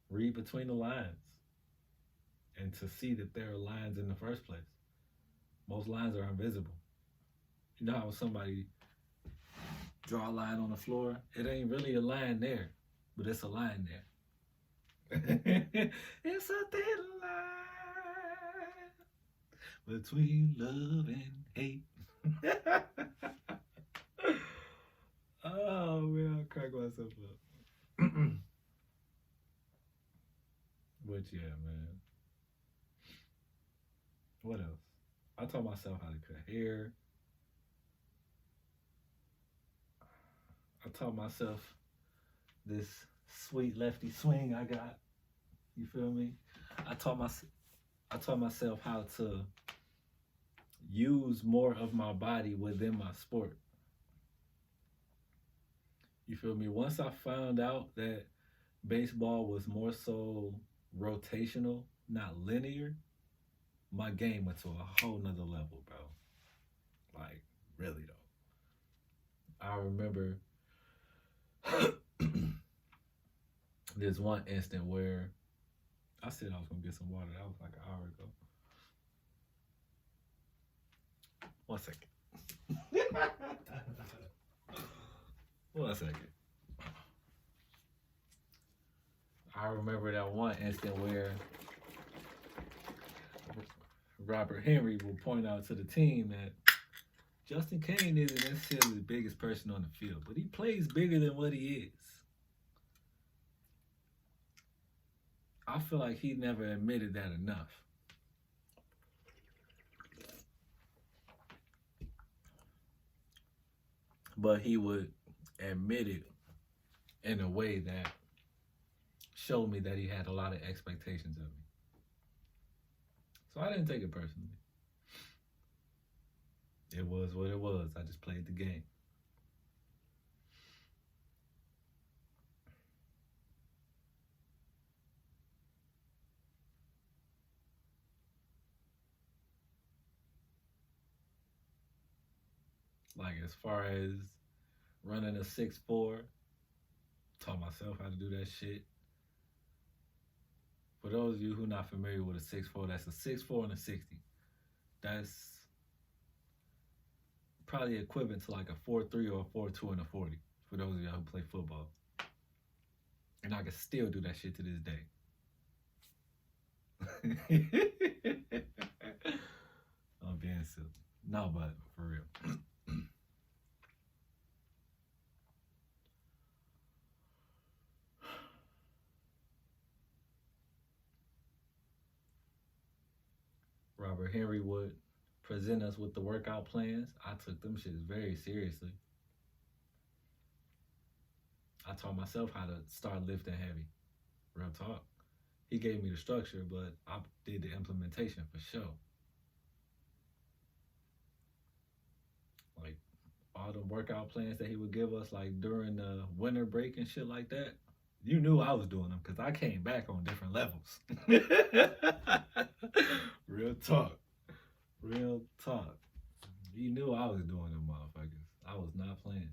read between the lines and to see that there are lines in the first place. Most lines are invisible. You know how somebody draw a line on the floor? It ain't really a line there, but it's a line there. It's a thin line between love and hate. Oh man, I'll crack myself up. But yeah, man. What else? I taught myself how to cut hair. I taught myself this sweet lefty swing I got. You feel me? I taught myself how to use more of my body within my sport. You feel me? Once I found out that baseball was more so rotational, not linear, my game went to a whole nother level, bro. Like, really though. I remember there's one instant where I said I was gonna get some water. That was like an hour ago. 1 second. 1 second. I remember that one instant where Robert Henry will point out to the team that Justin Cain isn't necessarily the biggest person on the field, but he plays bigger than what he is. I feel like he never admitted that enough. But he would admit it in a way that showed me that he had a lot of expectations of me. So I didn't take it personally. It was what it was. I just played the game. Like as far as running a 6'4", taught myself how to do that shit. For those of you who are not familiar with a 6'4", that's a 6'4" and a 60. That's probably equivalent to like a 4'3" or a 4'2" and a 40 for those of y'all who play football. And I can still do that shit to this day. I'm being silly. No, but for real. Robert Henry would present us with the workout plans. I took them shits very seriously. I taught myself how to start lifting heavy. Real talk. He gave me the structure, but I did the implementation for sure. Like all the workout plans that he would give us, like during the winter break and shit like that, you knew I was doing them because I came back on different levels. Real talk. Real talk. You knew I was doing them motherfuckers. I was not playing.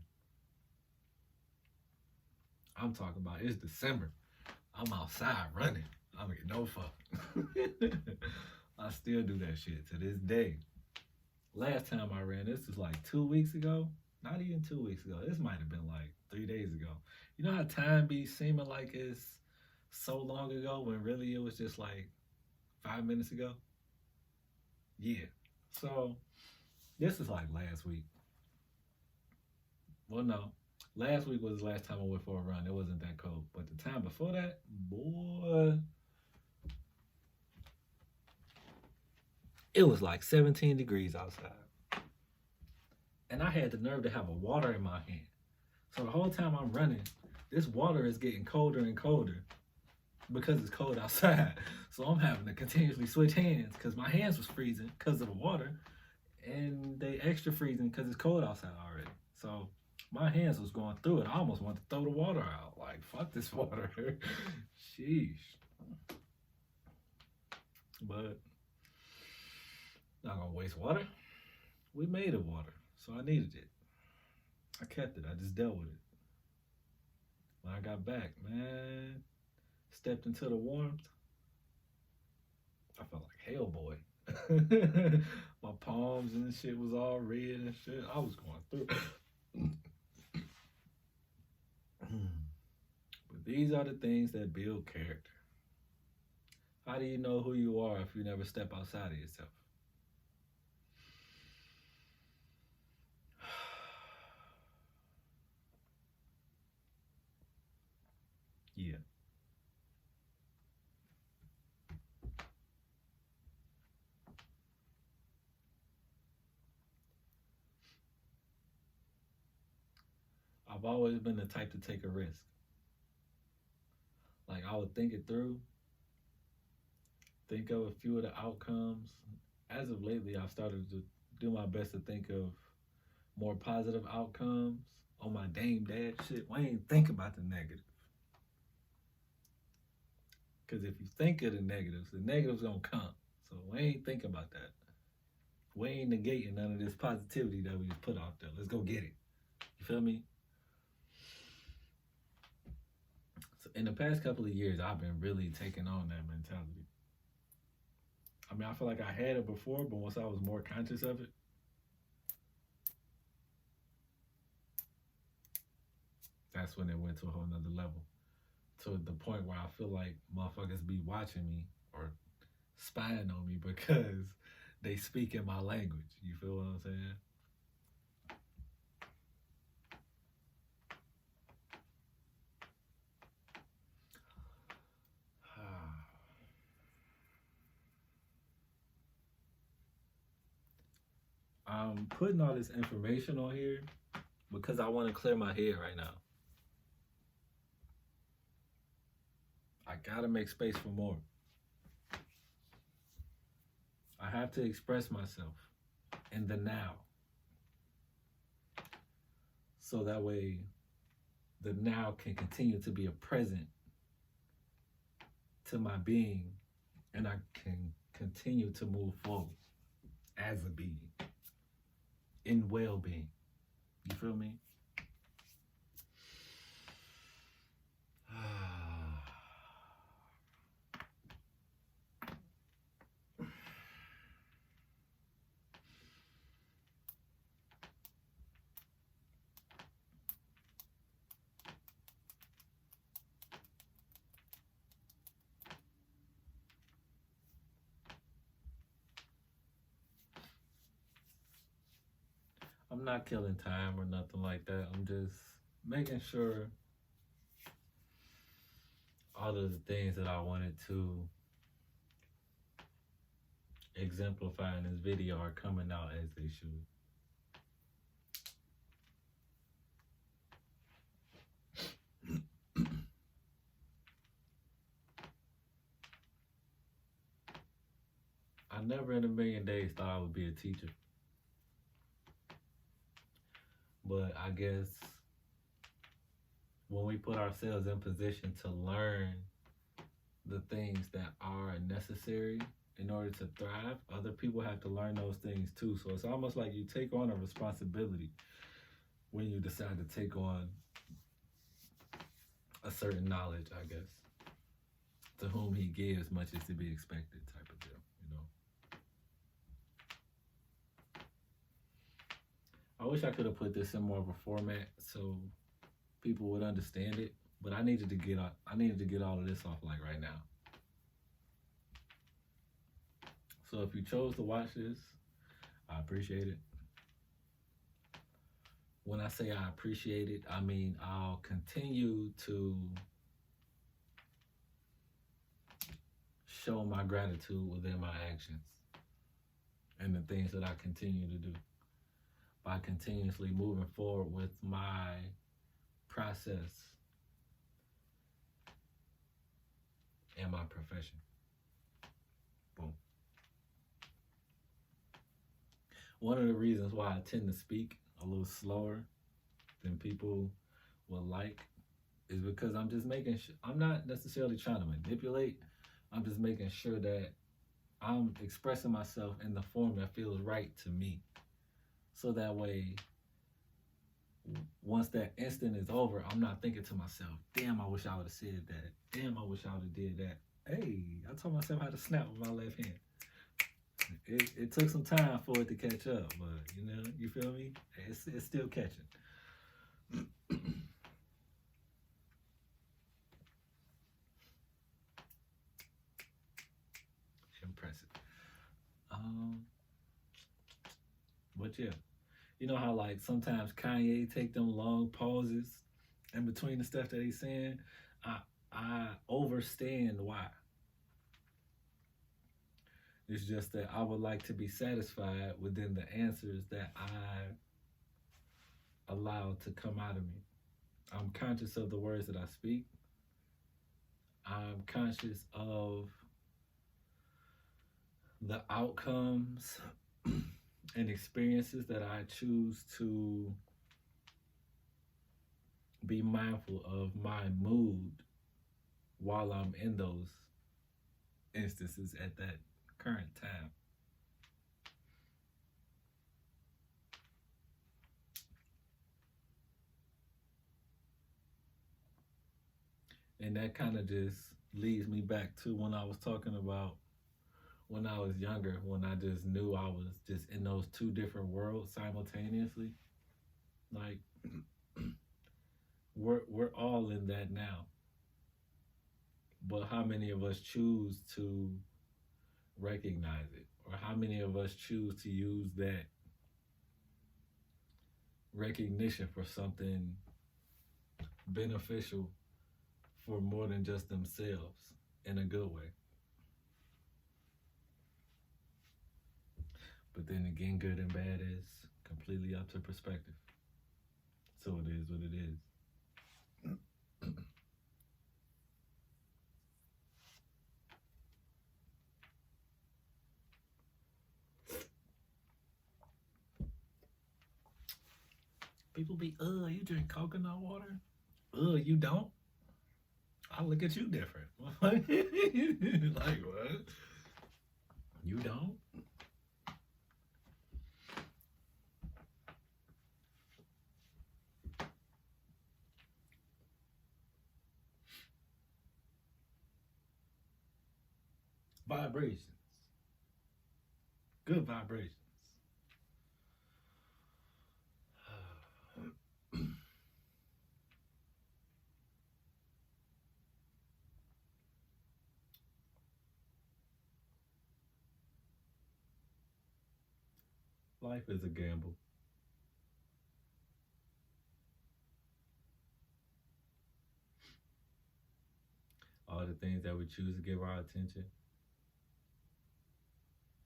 I'm talking about it's December. I'm outside running. I don't get no fuck. I still do that shit to this day. Last time I ran, this was like 2 weeks ago. Not even 2 weeks ago. This might have been like 3 days ago. You know how time be seeming like it's so long ago when really it was just like 5 minutes ago? Yeah. So this is like last week. Well, no. Last week was the last time I went for a run. It wasn't that cold. But the time before that, boy, it was like 17 degrees outside. And I had the nerve to have a water in my hand. So the whole time I'm running, this water is getting colder and colder because it's cold outside. So I'm having to continuously switch hands because my hands was freezing because of the water. And they extra freezing because it's cold outside already. So my hands was going through it. I almost wanted to throw the water out. Like, fuck this water. Sheesh. But not gonna waste water. We made it water, so I needed it. I kept it. I just dealt with it. When I got back, man, stepped into the warmth. I felt like Hellboy. My palms and shit was all red and shit. I was going through. But these are the things that build character. How do you know who you are if you never step outside of yourself? Yeah. I've always been the type to take a risk. Like, I would think it through, think of a few of the outcomes. As of lately, I've started to do my best to think of more positive outcomes on my Dame Dad shit. We ain't think about the negative. Because if you think of the negatives gonna come. So we ain't thinking about that. We ain't negating none of this positivity that we just put out there. Let's go get it. You feel me? So in the past couple of years, I've been really taking on that mentality. I mean, I feel like I had it before, but once I was more conscious of it, that's when it went to a whole nother level. To the point where I feel like motherfuckers be watching me or spying on me because they speak in my language. You feel what I'm saying? I'm putting all this information on here because I want to clear my head right now. I gotta make space for more. I have to express myself in the now. So that way the now can continue to be a present to my being and I can continue to move forward as a being in well-being. You feel me? I'm not killing time or nothing like that. I'm just making sure all of the things that I wanted to exemplify in this video are coming out as they should. I never in a million days thought I would be a teacher. But I guess when we put ourselves in position to learn the things that are necessary in order to thrive, other people have to learn those things too. So it's almost like you take on a responsibility when you decide to take on a certain knowledge, I guess. To whom he gives, much is to be expected, type of deal, you know. I wish I could have put this in more of a format so people would understand it, but I needed to get all of this off like right now. So if you chose to watch this, I appreciate it. When I say I appreciate it, I mean I'll continue to show my gratitude within my actions and the things that I continue to do by continuously moving forward with my process and my profession. Boom. One of the reasons why I tend to speak a little slower than people will like is because I'm just making sure, I'm not necessarily trying to manipulate, I'm just making sure that I'm expressing myself in the form that feels right to me. So that way, once that instant is over, I'm not thinking to myself, damn, I wish I would have said that. Damn, I wish I would have did that. Hey, I told myself how to snap with my left hand. It took some time for it to catch up, but you know, you feel me? It's still catching. Impressive. But yeah, you know how like sometimes Kanye take them long pauses in between the stuff that he's saying. I understand why. It's just that I would like to be satisfied within the answers that I allow to come out of me. I'm conscious of the words that I speak. I'm conscious of the outcomes and experiences that I choose to be mindful of my mood while I'm in those instances at that current time. And that kind of just leads me back to when I was talking about when I was younger, when I just knew I was just in those two different worlds simultaneously. Like, we're all in that now. But how many of us choose to recognize it? Or how many of us choose to use that recognition for something beneficial for more than just themselves in a good way? But then again, good and bad is completely up to perspective. So it is what it is. People be, you drink coconut water? You don't? I look at you different. Like, what? You don't? Vibrations. Good vibrations. Life is a gamble. All the things that we choose to give our attention,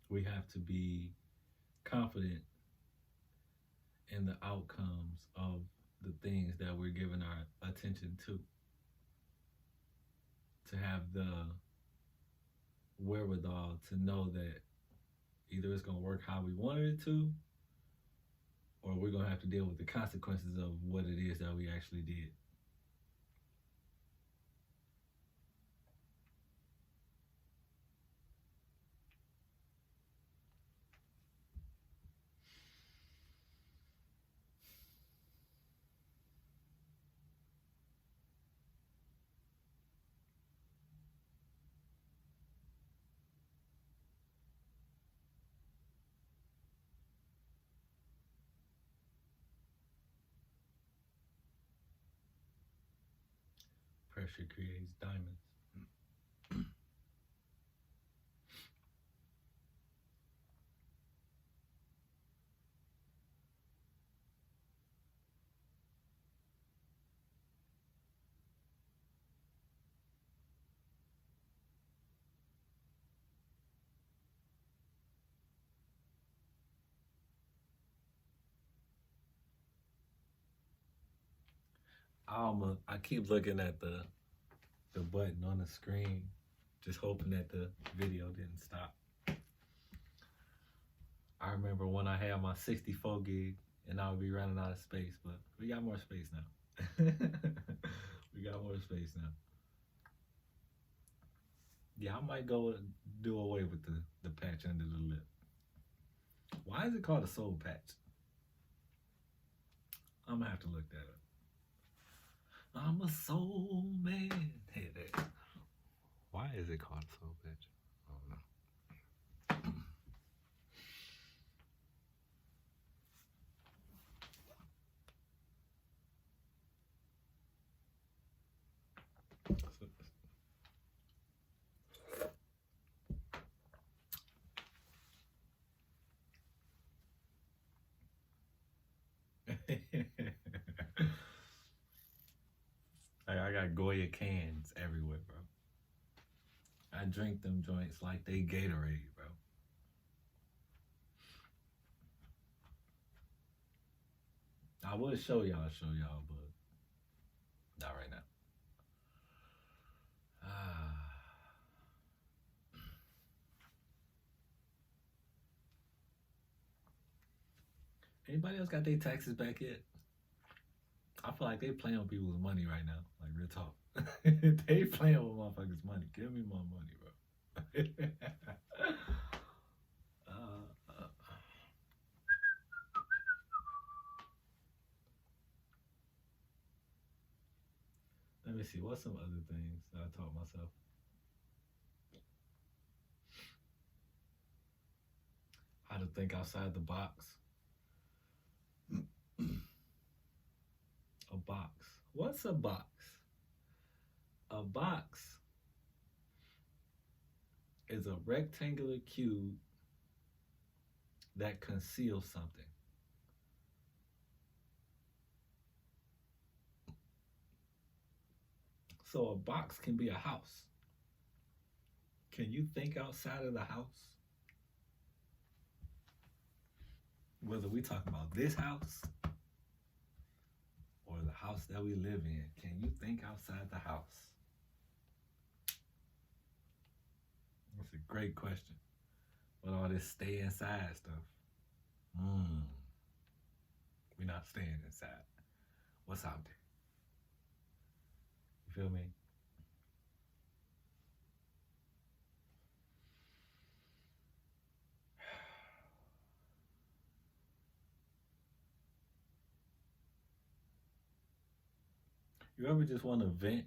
we have to be confident in the outcomes of the things that we're giving our attention to have the wherewithal to know that either it's going to work how we wanted it to, or we're going to have to deal with the consequences of what it is that we actually did. Pressure creates diamonds. I keep looking at the button on the screen, just hoping that the video didn't stop. I remember when I had my 64 gig and I would be running out of space, but we got more space now. We got more space now. Yeah, I might go do away with the patch under the lip. Why is it called a soul patch? I'm gonna have to look that up. I'm a soul man. Hey there. Why is it called a soul patch? I don't know. I got Goya cans everywhere, bro. I drink them joints like they Gatorade, bro. I would show y'all, but not right now. Anybody else got their taxes back yet? I feel like they playing with people's money right now. Like real talk. They playing with motherfuckers' money. Give me my money, bro. Let me see. What's some other things that I taught myself? How to think outside the box. A box. What's a box? A box is a rectangular cube that conceals something. So a box can be a house. Can you think outside of the house? Whether we talk about this house or the house that we live in, can you think outside the house? That's a great question. With all this stay inside stuff. We're not staying inside. What's out there? You feel me? You ever just want to vent?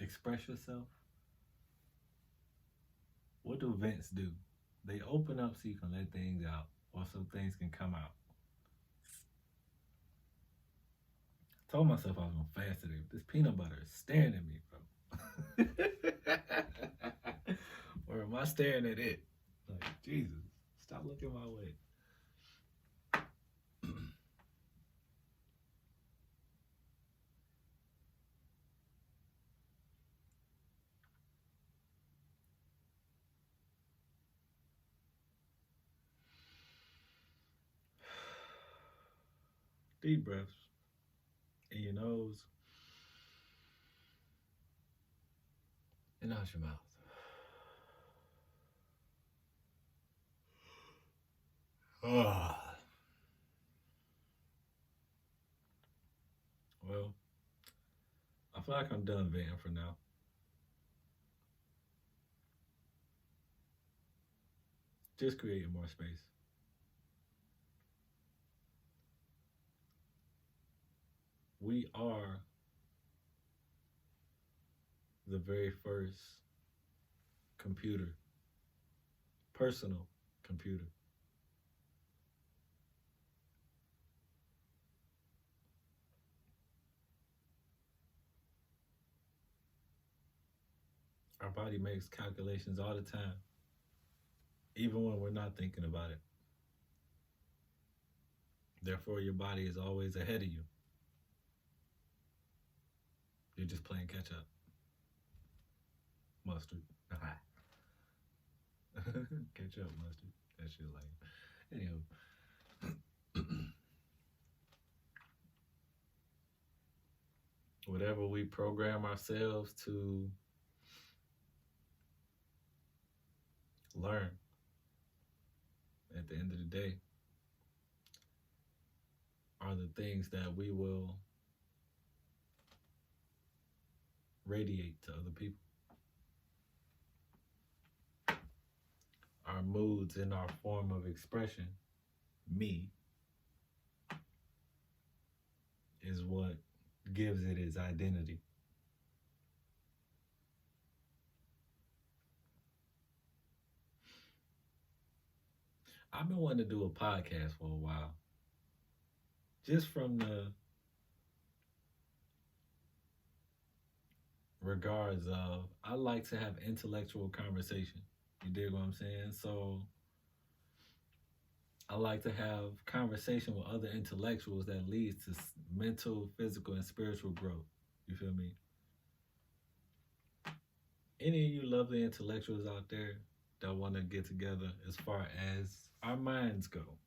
Express yourself? What do vents do? They open up so you can let things out, or so things can come out. I told myself I was going to fast today, but this peanut butter is staring at me, bro. Or am I staring at it? Like, Jesus, stop looking my way. Deep breaths in your nose and out your mouth. Well, I feel like I'm done venting for now. Just creating more space. We are the very first computer, personal computer. Our body makes calculations all the time, even when we're not thinking about it. Therefore, your body is always ahead of you. You're just playing catch up. Mustard. Catch up, mustard. That shit like. Anywho. Whatever we program ourselves to learn at the end of the day are the things that we will radiate to other people. Our moods and our form of expression, me, is what gives it its identity. I've been wanting to do a podcast for a while. Just from the regards of, I like to have intellectual conversation. You dig what I'm saying? So I like to have conversation with other intellectuals that leads to mental, physical, and spiritual growth. You feel me? Any of you lovely intellectuals out there that want to get together as far as our minds go,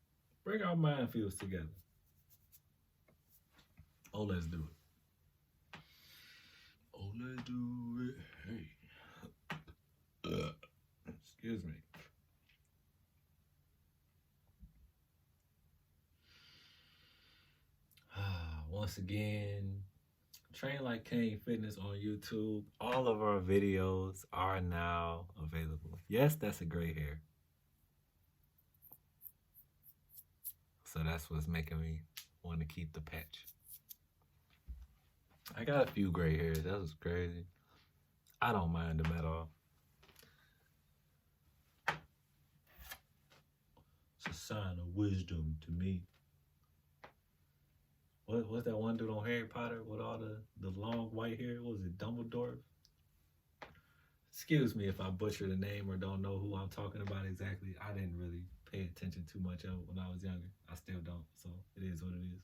bring our mind fields together. Oh, let's do it. Oh, let's do it. Hey. Excuse me. Once again, Train Like Cain Fitness on YouTube. All of our videos are now available. Yes, that's a gray hair. So that's what's making me want to keep the patch. I got a few gray hairs. That was crazy. I don't mind them at all. It's a sign of wisdom to me. What's that one dude on Harry Potter with all the long white hair? What was it, Dumbledore? Excuse me if I butcher the name or don't know who I'm talking about exactly. I didn't really pay attention too much of it when I was younger. I still don't, so it is what it is.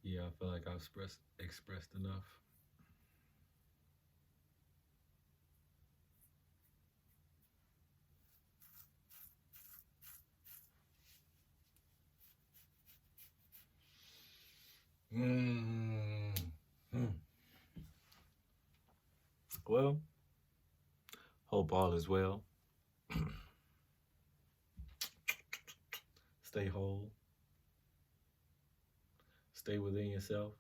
Yeah, I feel like I've expressed enough. Well, hope all is well. Stay whole. Stay within yourself.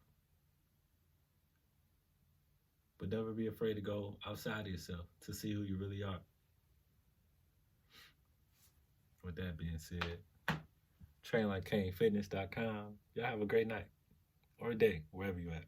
But never be afraid to go outside of yourself to see who you really are. With that being said, trainlikecainfitness.com. Y'all have a great night or a day, wherever you at.